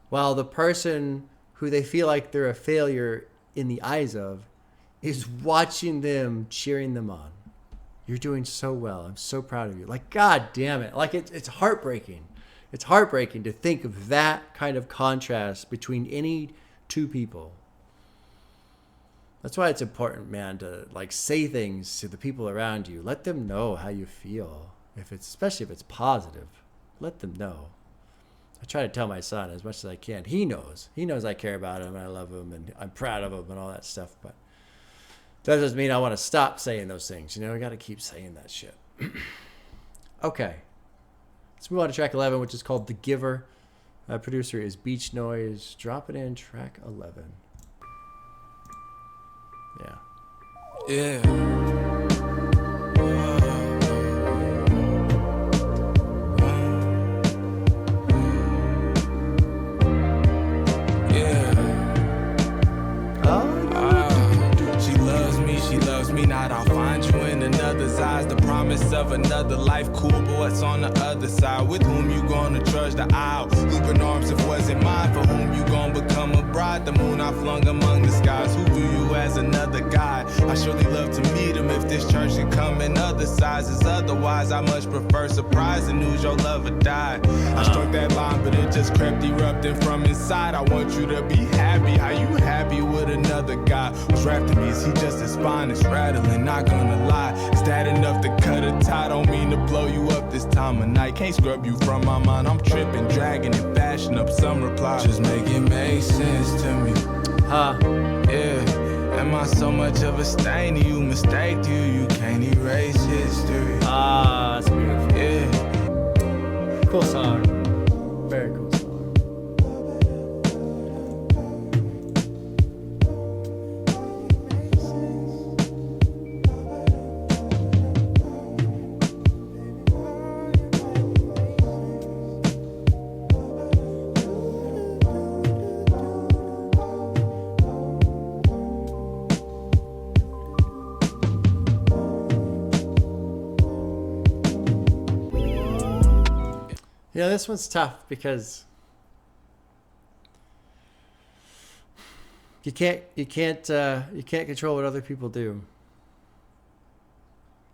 while the person who they feel like they're a failure in the eyes of is watching them, cheering them on. You're doing so well. I'm so proud of you. Like, God damn it. Like, it's heartbreaking. It's heartbreaking to think of that kind of contrast between any two people. That's why it's important, man, to like say things to the people around you. Let them know how you feel. Especially if it's positive, let them know. I try to tell my son as much as I can. He knows I care about him and I love him and I'm proud of him and all that stuff. But That doesn't mean I want to stop saying those things. You know, I got to keep saying that shit. Okay. Let's move on to track 11, which is called The Giver. Producer is Beach Noise. Drop it in track 11. Yeah. Yeah. She loves me not. I'll find you in another's eyes. The promise of another life, cool, but what's on the other side? With whom you gonna trudge the aisle? Open arms if wasn't mine. For whom you gonna become a bride? The moon I flung among the skies. Who view you as another guy? I surely love to meet him if this church should come in other sizes. Otherwise, I much prefer surprise and news your lover died. I struck that line, but it just crept erupting from inside. I want you to be happy. How you happy with another guy? What's wrapped in me? Is he just as fine? It's rattling, not gonna lie. Is that enough to cut a tie? Don't mean to blow you up this time of night. Can't scrub you from my mind. I'm tripping, dragging and fashion up some reply. Just make it make sense to me. Yeah. Am I so much of a stain to you? Mistake to you? You can't erase history. That's beautiful. Yeah. Cool song. Very cool song. Yeah, this one's tough because you can't control what other people do,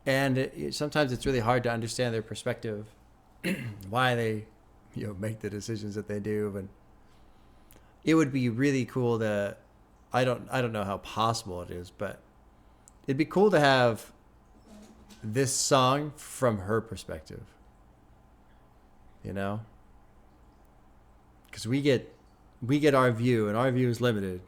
and sometimes it's really hard to understand their perspective, why they, make the decisions that they do. But it would be really cool to, I don't know how possible it is, but it'd be cool to have this song from her perspective. Because we get our view, and our view is limited,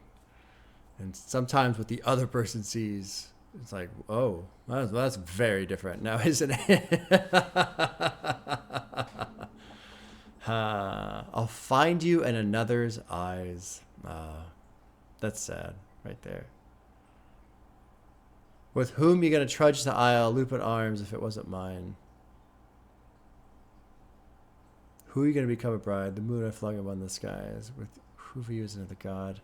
and sometimes what the other person sees, it's like, oh, that's very different now, isn't it? I'll find you in another's eyes. That's sad right there. With whom you gonna trudge the aisle, loop at arms if it wasn't mine? Who are you going to become a bride? The moon I flung among the skies. With who for you is another god?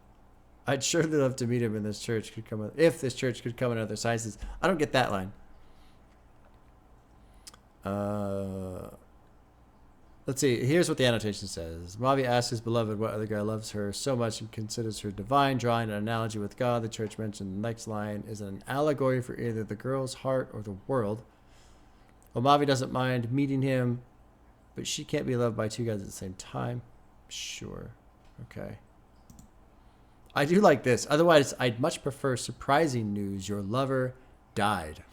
I'd surely love to meet him in this church. If this church could come in other sizes. I don't get that line. Let's see. Here's what the annotation says. Mavi asks his beloved what other guy loves her so much and considers her divine, drawing an analogy with God. The church mentioned the next line is an allegory for either the girl's heart or the world. Well, Mavi doesn't mind meeting him, but she can't be loved by two guys at the same time. Sure. Okay. I do like this. Otherwise, I'd much prefer surprising news. Your lover died.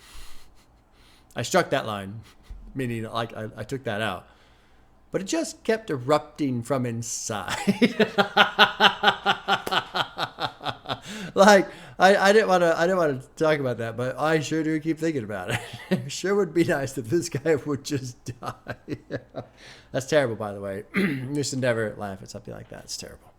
I struck that line, meaning like I took that out. But it just kept erupting from inside. Like I didn't want to talk about that, but I sure do keep thinking about it. It sure would be nice if this guy would just die. That's terrible, by the way. You should never laugh at something like that. It's terrible.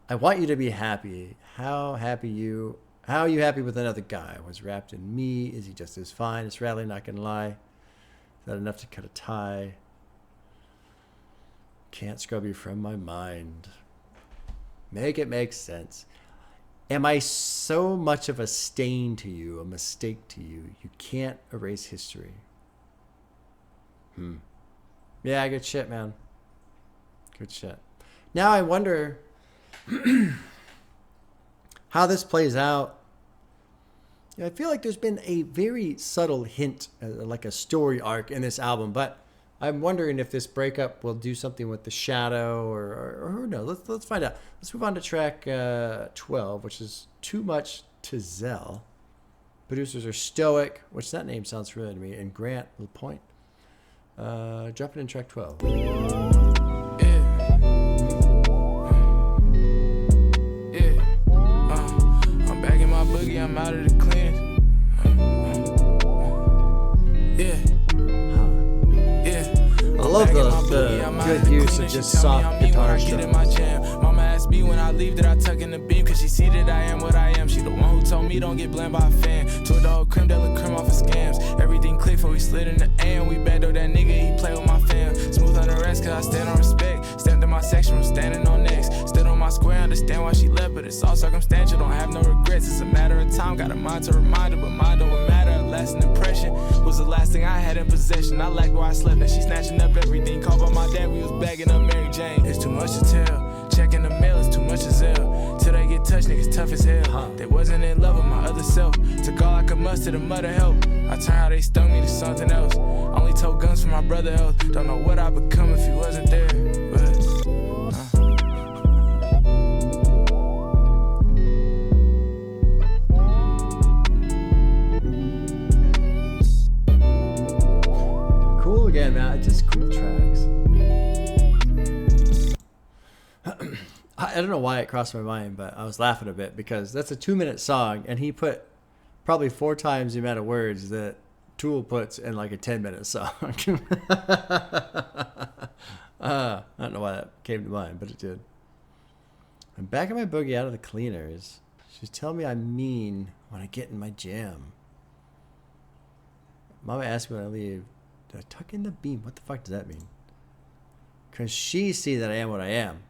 I want you to be happy. How are you happy with another guy? Was wrapped in me? Is he just as fine? It's rattling, not gonna lie. Is that enough to cut a tie? Can't scrub you from my mind. Make it make sense. Am I so much of a stain to you, a mistake to you, you can't erase history? Yeah, good shit, man. Good shit. Now I wonder how this plays out. I feel like there's been a very subtle hint, like a story arc in this album, but I'm wondering if this breakup will do something with the shadow or who knows. Let's find out. Let's move on to track 12, which is Too Much to Zelle. Producers are Stoic, which that name sounds familiar to me, and Grant LaPointe. Drop it in track 12. I'm back in my boogie, I'm out of the cleaners. She just tell me soft I'm mean when guitar I get in my jam. Mama asked me when I leave that I tuck in the beam, cause she see that I am what I am. She the one who told me don't get blamed by a fan. To a dog creme de la creme off of scams. Everything clicked before we slid in the AM. We backed up that nigga, he play with my fam. Smooth on the rest cause I stand on respect. Stepped in my section from standing on next. Stood on my square, understand why she left, but it's all circumstantial. Don't have no regrets, it's a matter of time. Got a mind to remind her, but mind don't matter. A lasting impression was the last thing I had in possession. I liked where I slept, and she snatching up everything. Called by my dad, we was bagging up Mary Jane. It's too much to tell. Checking the mail, it's too much to zelle. Till they get touched, niggas tough as hell. They wasn't in love with my other self. Took all I could muster to mother help. I turned how they stung me to something else. Only told guns for my brother health. Don't know what I'd become if he wasn't there. But Cool again, man. Just cool tracks. I don't know why it crossed my mind, but I was laughing a bit because that's a 2-minute song, and he put probably 4 times the amount of words that Tool puts in like a 10-minute song. I don't know why that came to mind, but it did. I'm backing my boogie out of the cleaners. She's telling me I'm mean when I get in my jam. Mama asked me when I leave, do I tuck in the beam? What the fuck does that mean? Because she see that I am what I am.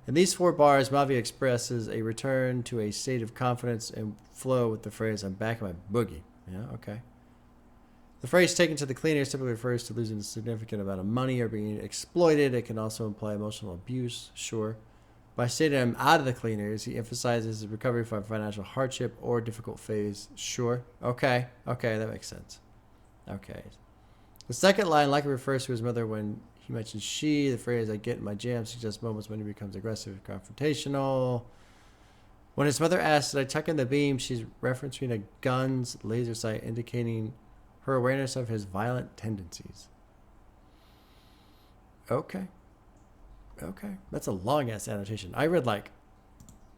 In these 4 bars, MAVI expresses a return to a state of confidence and flow with the phrase, I'm back in my boogie. Yeah, okay. The phrase taken to the cleaners typically refers to losing a significant amount of money or being exploited. It can also imply emotional abuse, sure. By stating I'm out of the cleaners, he emphasizes his recovery from financial hardship or difficult phase, sure. Okay, that makes sense. Okay. The second line likely refers to his mother when he mentions she. The phrase I get in my jam suggests moments when he becomes aggressive and confrontational. When his mother asks, did I tuck in the beam, she's referencing a gun's laser sight, indicating her awareness of his violent tendencies. Okay. That's a long-ass annotation. I read like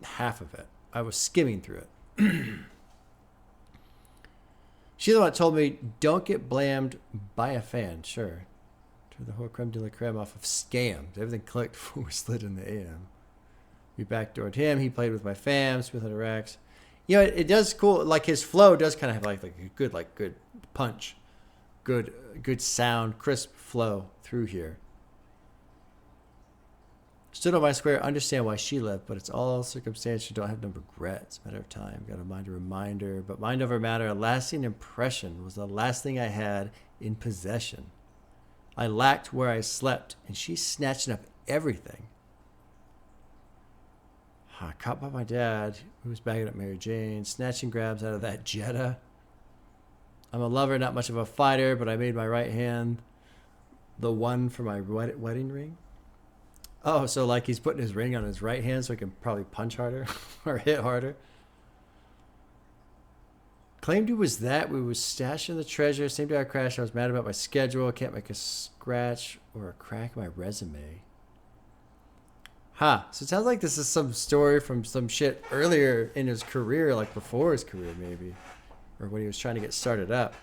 half of it. I was skimming through it. She's the one that told me, don't get blamed by a fan. Sure. Turn the whole creme de la creme off of scams. Everything clicked before we slid in the AM. We backdoored him. He played with my fam. Smith and Rex. You know, it does cool. Like his flow does kind of have like a good punch, good sound, crisp flow through here. Stood on my square. Understand why she left, but it's all circumstantial. Don't have no regrets. Matter of time. Got to mind a reminder, but mind over matter. A lasting impression was the last thing I had in possession. I lacked where I slept, and she's snatching up everything. Caught by my dad, who was bagging up Mary Jane, snatching grabs out of that Jetta. I'm a lover, not much of a fighter, but I made my right hand the one for my wedding ring. Oh, so like he's putting his ring on his right hand so he can probably punch harder or hit harder. Claimed it was that. We was stashing the treasure. Same day I crashed, I was mad about my schedule. I can't make a scratch or a crack in my resume. So it sounds like this is some story from some shit earlier in his career, like before his career maybe. Or when he was trying to get started up.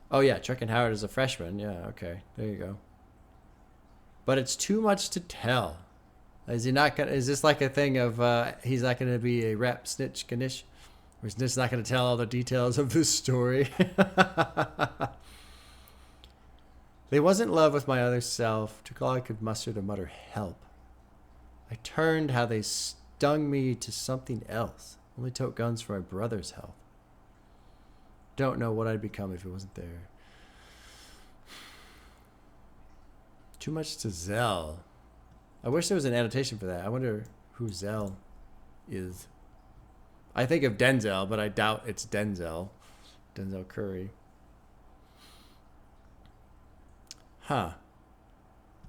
Oh yeah, Truckin' Howard is a freshman. Yeah, okay. There you go. But it's too much to tell. Is this like a thing of he's not gonna be a rap snitch Ganesh? Or is this not gonna tell all the details of this story? They wasn't in love with my other self. Took all I could muster to mutter help. I turned how they stung me to something else. Only took guns for my brother's health. Don't know what I'd become if it wasn't there. Too much to zelle. I wish there was an annotation for that. I wonder who Zelle is. I think of Denzel, but I doubt it's Denzel. Denzel Curry.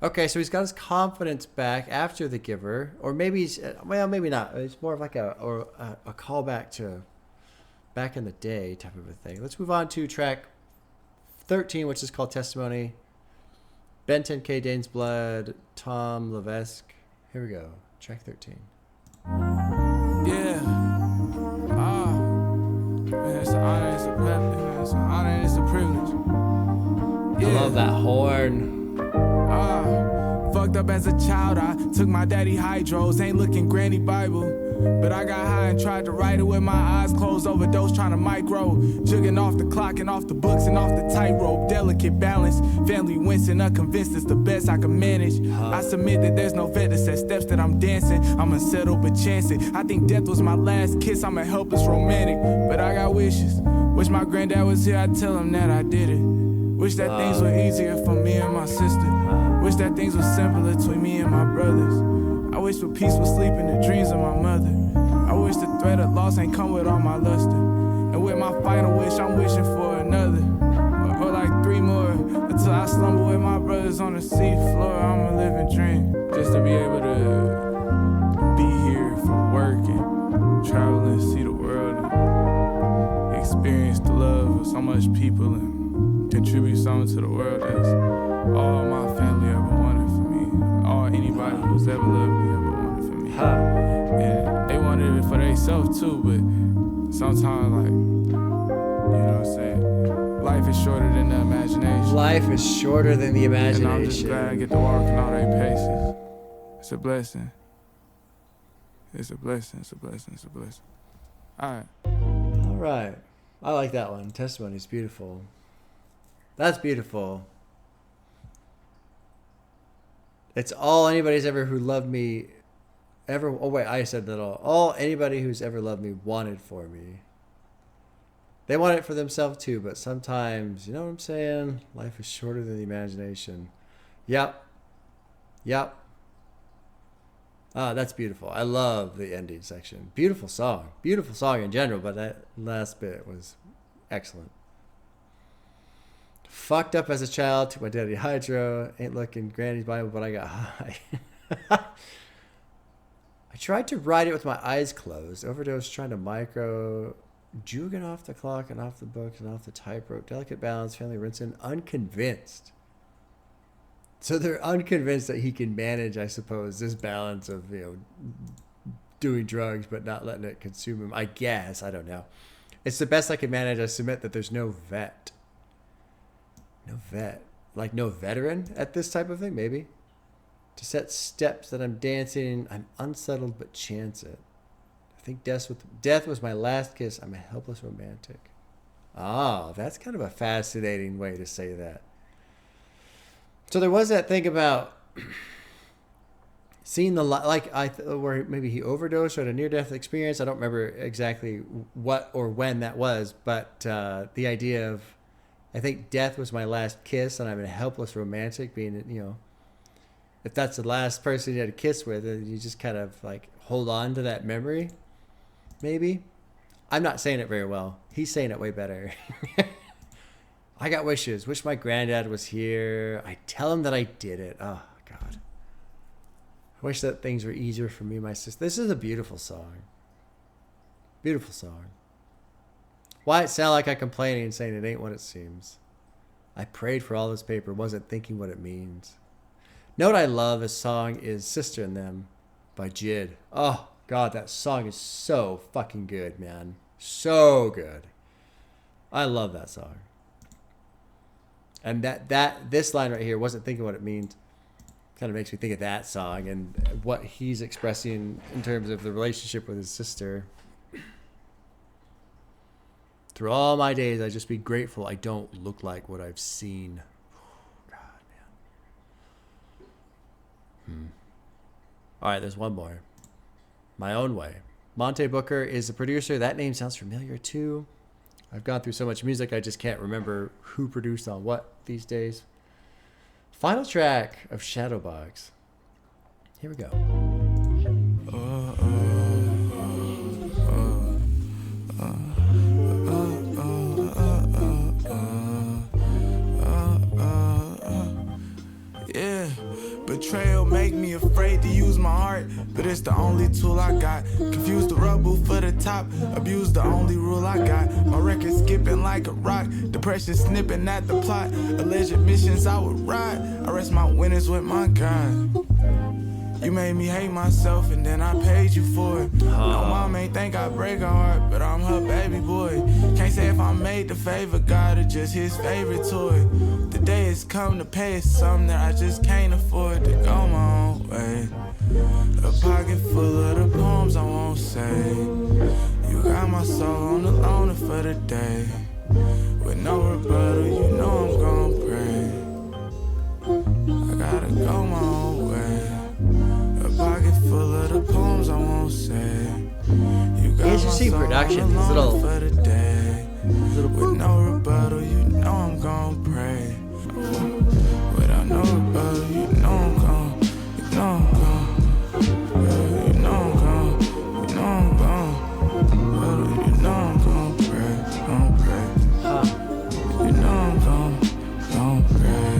Okay, so he's got his confidence back after the giver, or maybe maybe not. It's more of like a callback to back in the day type of a thing. Let's move on to track 13, which is called Testimony. Ben 10K, Dane's Blood, Tom Levesque. Here we go. Track 13. yeah, man, it's an honor, it's a privilege. It's an honor, it's a privilege. I love that horn. Fucked up as a child, I took my daddy hydros, ain't looking granny Bible. But I got high and tried to write it with my eyes closed, overdose trying to micro. Jugging off the clock and off the books and off the tightrope. Delicate balance, family wincing, unconvinced it's the best I can manage. I submit that there's no vet that says steps that I'm dancing. I'm unsettled but chance it. I think death was my last kiss, I'm a helpless romantic. But I got wishes, wish my granddad was here, I'd tell him that I did it. Wish that things were easier for me and my sister. Wish that things were simpler between me and my brothers. I wish for peaceful sleep in the dreams of my mother. I wish the threat of loss ain't come with all my luster. And with my final wish, I'm wishing for another. Or like 3 more, until I slumber with my brothers on the sea floor. I'm a living dream. Just to be able to be here for work and travel and see the world and experience the love of so much people and contribute something to the world. That's all my family ever wanted for me. All anybody who's ever loved me ever wanted for me. And they wanted it for themselves too, but sometimes, like, you know what I'm saying? Life is shorter than the imagination. Life is shorter than the imagination. And I'm just glad I get to walk in all their paces. It's a blessing. It's a blessing, it's a blessing, it's a blessing. All right. I like that one. Testimony is beautiful. That's beautiful. It's all anybody's ever who loved me ever. Oh wait, I said that all anybody who's ever loved me wanted for me. They want it for themselves too, but sometimes, you know what I'm saying? Life is shorter than the imagination. Yep. That's beautiful. I love the ending section. Beautiful song in general, but that last bit was excellent. Fucked up as a child, took my daddy hydro, ain't looking granny's Bible, but I got high. I tried to write it with my eyes closed, overdose trying to micro, jugging off the clock and off the books and off the typewriter, delicate balance, family rinsing, unconvinced. So they're unconvinced that he can manage, I suppose, this balance of, doing drugs but not letting it consume him. I guess, I don't know. It's the best I can manage. I submit that there's no vet. Like no veteran at this type of thing, maybe. To set steps that I'm dancing, I'm unsettled but chance it. I think death was my last kiss. I'm a helpless romantic. That's kind of a fascinating way to say that. So there was that thing about seeing the where maybe he overdosed or had a near-death experience. I don't remember exactly what or when that was, but the idea of, I think death was my last kiss, and I'm a helpless romantic. Being, if that's the last person you had a kiss with, you just kind of like hold on to that memory. Maybe. I'm not saying it very well. He's saying it way better. I got wishes. Wish my granddad was here. I tell him that I did it. Oh, God. I wish that things were easier for me and my sister. This is a beautiful song. Beautiful song. Why it sound like I complaining and saying it ain't what it seems. I prayed for all this paper, wasn't thinking what it means. Note I love a song is Sister and Them by Jid. Oh, God, that song is so fucking good, man. So good. I love that song. And this line right here, wasn't thinking what it means, kind of makes me think of that song and what he's expressing in terms of the relationship with his sister. Through all my days, I just be grateful I don't look like what I've seen. God, man. All right, there's one more. My Own Way. Monte Booker is the producer. That name sounds familiar too. I've gone through so much music, I just can't remember who produced on what these days. Final track of Shadowbox. Here we go. Yeah, betrayal make me afraid to use my heart, but it's the only tool I got. Confuse the rubble for the top, abuse the only rule I got. My record skipping like a rock, depression snipping at the plot. Alleged missions I would ride, I rest my winnings with my God. You You made me hate myself and then I paid you for it. No, mom ain't think I break her heart, but I'm her baby boy. Can't say if I made the favor, God, or just his favorite toy. The day has come to pay something that I just can't afford to go my own way. A pocket full of the poems I won't say. You got my soul on the loner for the day. With no rebuttal, you know I'm gon' pray. I gotta go my own way. A pocket full of the poems I won't say. You got Interesting my soul production, on the these little- loner for the day. With no rebuttal, you know I'm gon' pray. Without no rebuttal, you know I'm gon', you know I'm gon'. You know I'm gon', you know I'm gon'. You know I'm gon' pray, gon' pray. You know I'm gon' pray.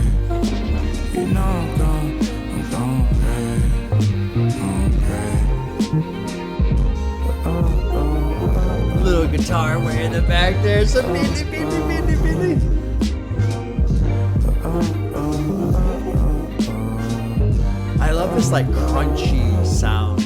You know I'm gon' pray. Little guitar way in the back there. So Billy. I love this like crunchy sound.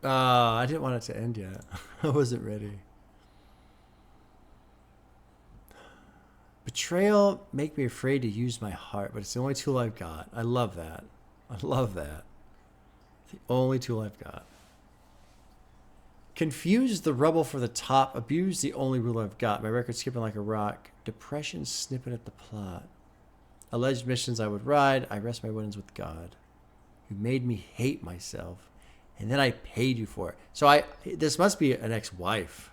I didn't want it to end yet. I wasn't ready. Betrayal make me afraid to use my heart, but it's the only tool I've got. I love that. I love that. The only tool I've got. Confuse the rubble for the top. Abuse the only rule I've got. My record skipping like a rock. Depression snipping at the plot. Alleged missions I would ride. I rest my winnings with God. You made me hate myself. And then I paid you for it. So this must be an ex-wife.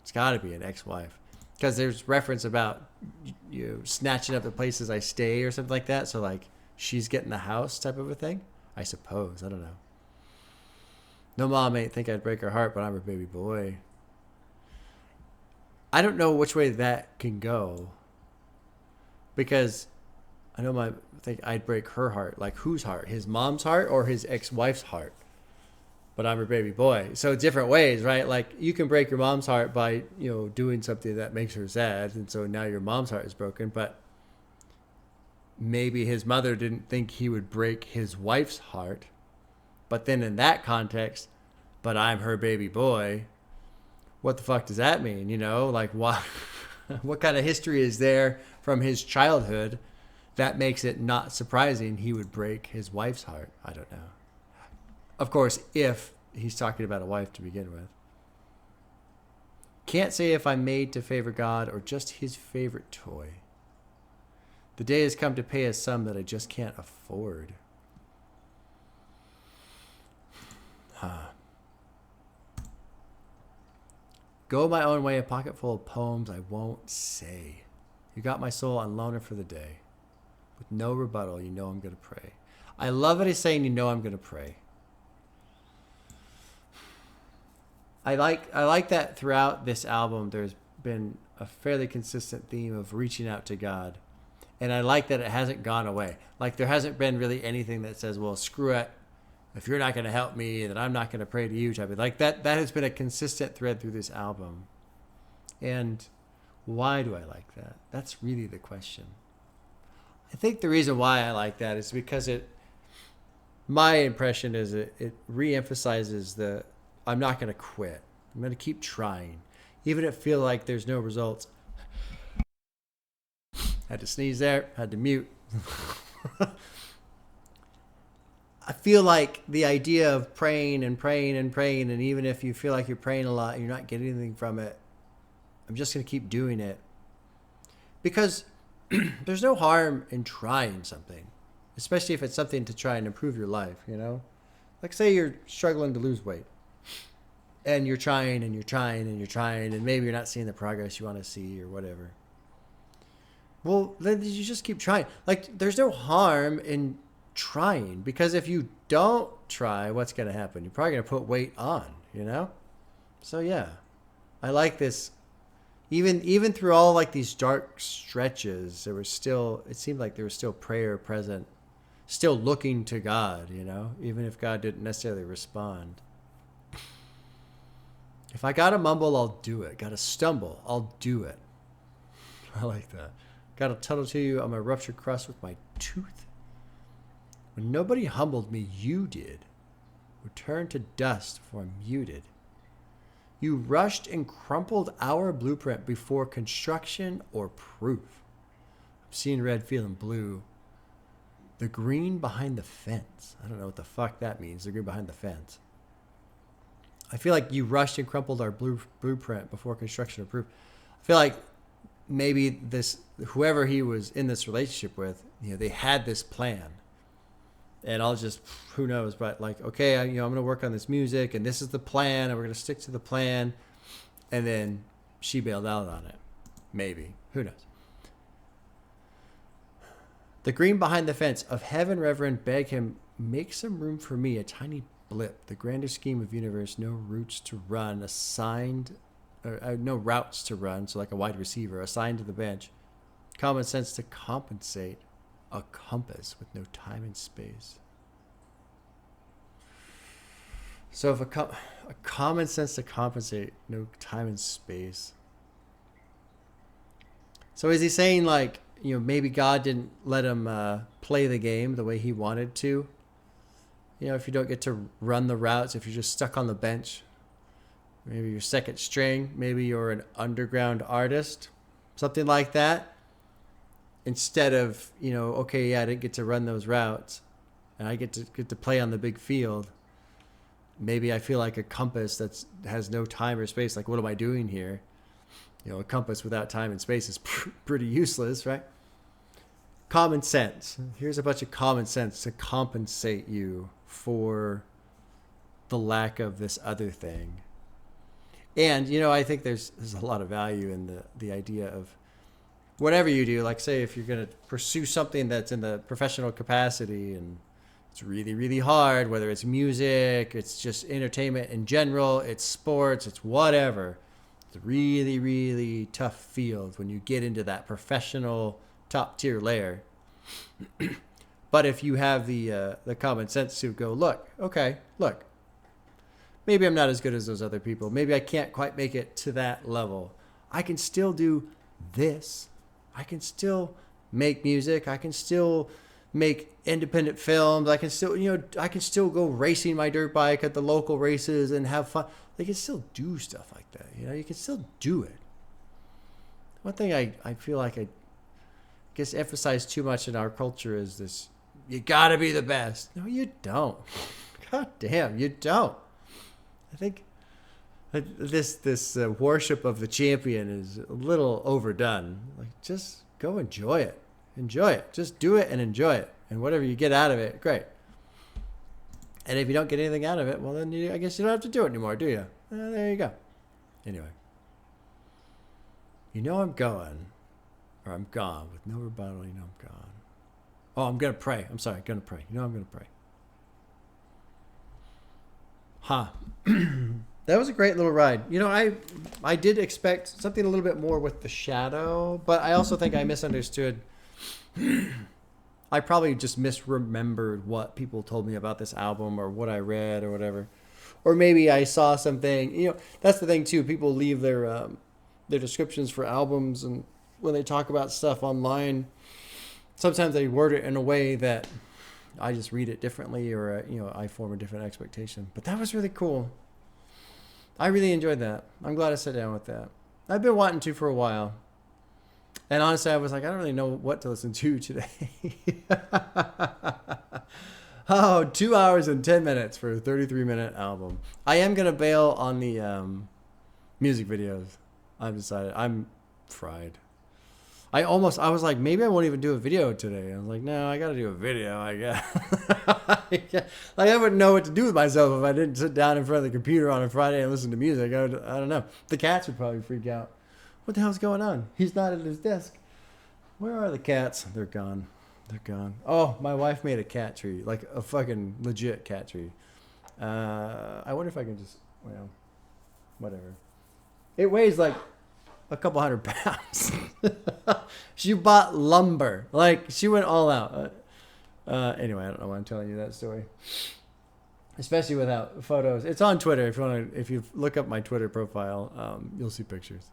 It's got to be an ex-wife. Because there's reference about you snatching up the places I stay or something like that. So like she's getting the house type of a thing. I suppose. I don't know. No mom ain't think I'd break her heart, but I'm her baby boy. I don't know which way that can go. Because I know I think I'd break her heart. Like whose heart? His mom's heart or his ex-wife's heart? But I'm her baby boy. So different ways, right? Like you can break your mom's heart by, doing something that makes her sad. And so now your mom's heart is broken. But maybe his mother didn't think he would break his wife's heart. But then in that context, but I'm her baby boy. What the fuck does that mean? Like what, what kind of history is there from his childhood that makes it not surprising he would break his wife's heart? I don't know. Of course, if he's talking about a wife to begin with. Can't say if I'm made to favor God or just his favorite toy. The day has come to pay a sum that I just can't afford. Go my own way, a pocket full of poems I won't say. You got my soul on loaner for the day. With no rebuttal, you know I'm going to pray. I love it he's saying, you know I'm going to pray. I like that throughout this album there's been a fairly consistent theme of reaching out to God. And I like that it hasn't gone away. Like there hasn't been really anything that says, well, screw it. If you're not going to help me, then I'm not going to pray to you type of. Like that has been a consistent thread through this album. And why do I like that? That's really the question. I think the reason why I like that is because my impression is it reemphasizes the I'm not going to quit. I'm going to keep trying. Even if I feel like there's no results. Had to sneeze there. Had to mute. I feel like the idea of praying and praying and praying, and even if you feel like you're praying a lot and you're not getting anything from it, I'm just going to keep doing it. Because there's no harm in trying something. Especially if it's something to try and improve your life, Like say you're struggling to lose weight. And you're trying and you're trying and you're trying, and maybe you're not seeing the progress you want to see or whatever. Well, then you just keep trying. Like, there's no harm in trying, because if you don't try, what's going to happen? You're probably going to put weight on, So, yeah. I like this Even through all like these dark stretches, it seemed like there was still prayer present, still looking to God, even if God didn't necessarily respond. If I gotta mumble, I'll do it. Gotta stumble, I'll do it. I like that. Gotta tuttle to you on my ruptured crust with my tooth. When nobody humbled me, you did. Returned to dust for I'm muted. You rushed and crumpled our blueprint before construction or proof. I'm seeing red, feeling blue. The green behind the fence. I don't know what the fuck that means. The green behind the fence. I feel like you rushed and crumpled our blueprint before construction or proof. I feel like maybe whoever he was in this relationship with, they had this plan. And who knows, but like, okay, I'm going to work on this music and this is the plan and we're going to stick to the plan. And then she bailed out on it. Maybe. Who knows? The green behind the fence of heaven, reverend, beg him, make some room for me, a tiny blip, the grander scheme of universe, no routes to run, no routes to run, so like a wide receiver, assigned to the bench. Common sense to compensate, a compass with no time and space. So if a common sense to compensate, no time and space. So is he saying like, maybe God didn't let him play the game the way he wanted to? If you don't get to run the routes, if you're just stuck on the bench, maybe you're second string, maybe you're an underground artist, something like that. Instead of, okay, yeah, I didn't get to run those routes and I get to play on the big field. Maybe I feel like a compass that has no time or space. Like, what am I doing here? A compass without time and space is pretty useless, right? Common sense. Here's a bunch of common sense to compensate you for the lack of this other thing. And, I think there's a lot of value in the idea of whatever you do. Like, say, if you're going to pursue something that's in the professional capacity and it's really, really hard, whether it's music, it's just entertainment in general, it's sports, it's whatever. It's a really, really tough field when you get into that professional top tier layer. But if you have the common sense to go, look, maybe I'm not as good as those other people. Maybe I can't quite make it to that level. I can still do this. I can still make music. I can still make independent films. I can still go racing my dirt bike at the local races and have fun. They can still do stuff like that. You can still do it. One thing I feel like I guess emphasized too much in our culture is this: you gotta be the best. No, you don't. God damn, you don't. I think this worship of the champion is a little overdone. Like, just go enjoy it. Enjoy it. Just do it and enjoy it. And whatever you get out of it, great. And if you don't get anything out of it, well, then I guess you don't have to do it anymore, do you? There you go. Anyway. I'm going. Or I'm gone. With no rebuttal, I'm gone. Oh, I'm going to pray. I'm sorry. I'm going to pray. I'm going to pray. That was a great little ride. I did expect something a little bit more with the shadow, but I also think I misunderstood. I probably just misremembered what people told me about this album or what I read or whatever. Or maybe I saw something. That's the thing too. People leave their descriptions for albums, and when they talk about stuff online, sometimes they word it in a way that I just read it differently, or I form a different expectation. But that was really cool. I really enjoyed that. I'm glad I sat down with that. I've been wanting to for a while. And honestly, I was like, I don't really know what to listen to today. 2 hours and 10 minutes for a 33-minute album. I am going to bail on the music videos. I've decided. I'm fried. I was like, maybe I won't even do a video today. I was like, no, I got to do a video, I guess. Like, I wouldn't know what to do with myself if I didn't sit down in front of the computer on a Friday and listen to music. I don't know. The cats would probably freak out. What the hell's going on? He's not at his desk. Where are the cats? They're gone. They're gone. Oh, my wife made a cat tree, like a fucking legit cat tree. I wonder if I can just, whatever. It weighs like a couple hundred pounds. She bought lumber. Like, she went all out. Anyway, I don't know why I'm telling you that story. Especially without photos. It's on Twitter. If you look up my Twitter profile, you'll see pictures.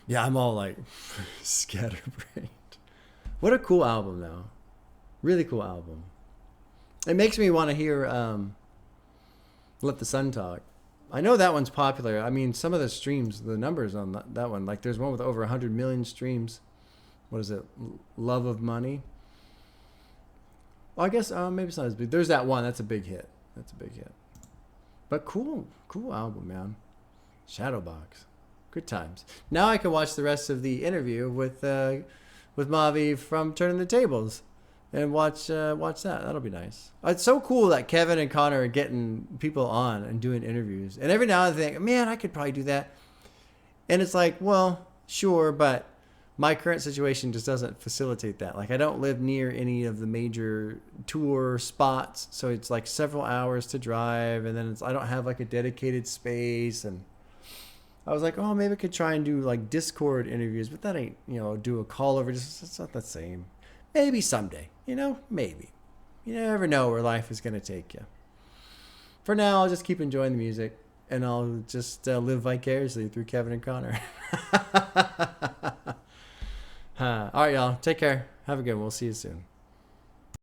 Yeah, I'm all like scatterbrained. What a cool album, though. Really cool album. It makes me want to hear Let the Sun Talk. I know that one's popular. I mean, some of the streams, the numbers on that one, like there's one with over 100 million streams. What is it? Love of Money? Well, I guess maybe it's not as big. There's that one. That's a big hit. But cool album, man. Shadowbox. Good times. Now I can watch the rest of the interview with MAVI from Turning the Tables, and watch that. That'll be nice. It's so cool that Kevin and Connor are getting people on and doing interviews. And every now and then I think, man, I could probably do that. And it's like, well, sure, but my current situation just doesn't facilitate that. Like, I don't live near any of the major tour spots, so it's like several hours to drive, and then I don't have like a dedicated space. And I was like, oh, maybe I could try and do like Discord interviews, but that ain't, do a call over. It's not the same. Maybe someday, maybe. You never know where life is going to take you. For now, I'll just keep enjoying the music, and I'll just live vicariously through Kevin and Connor. All right, y'all. Take care. Have a good one. We'll see you soon.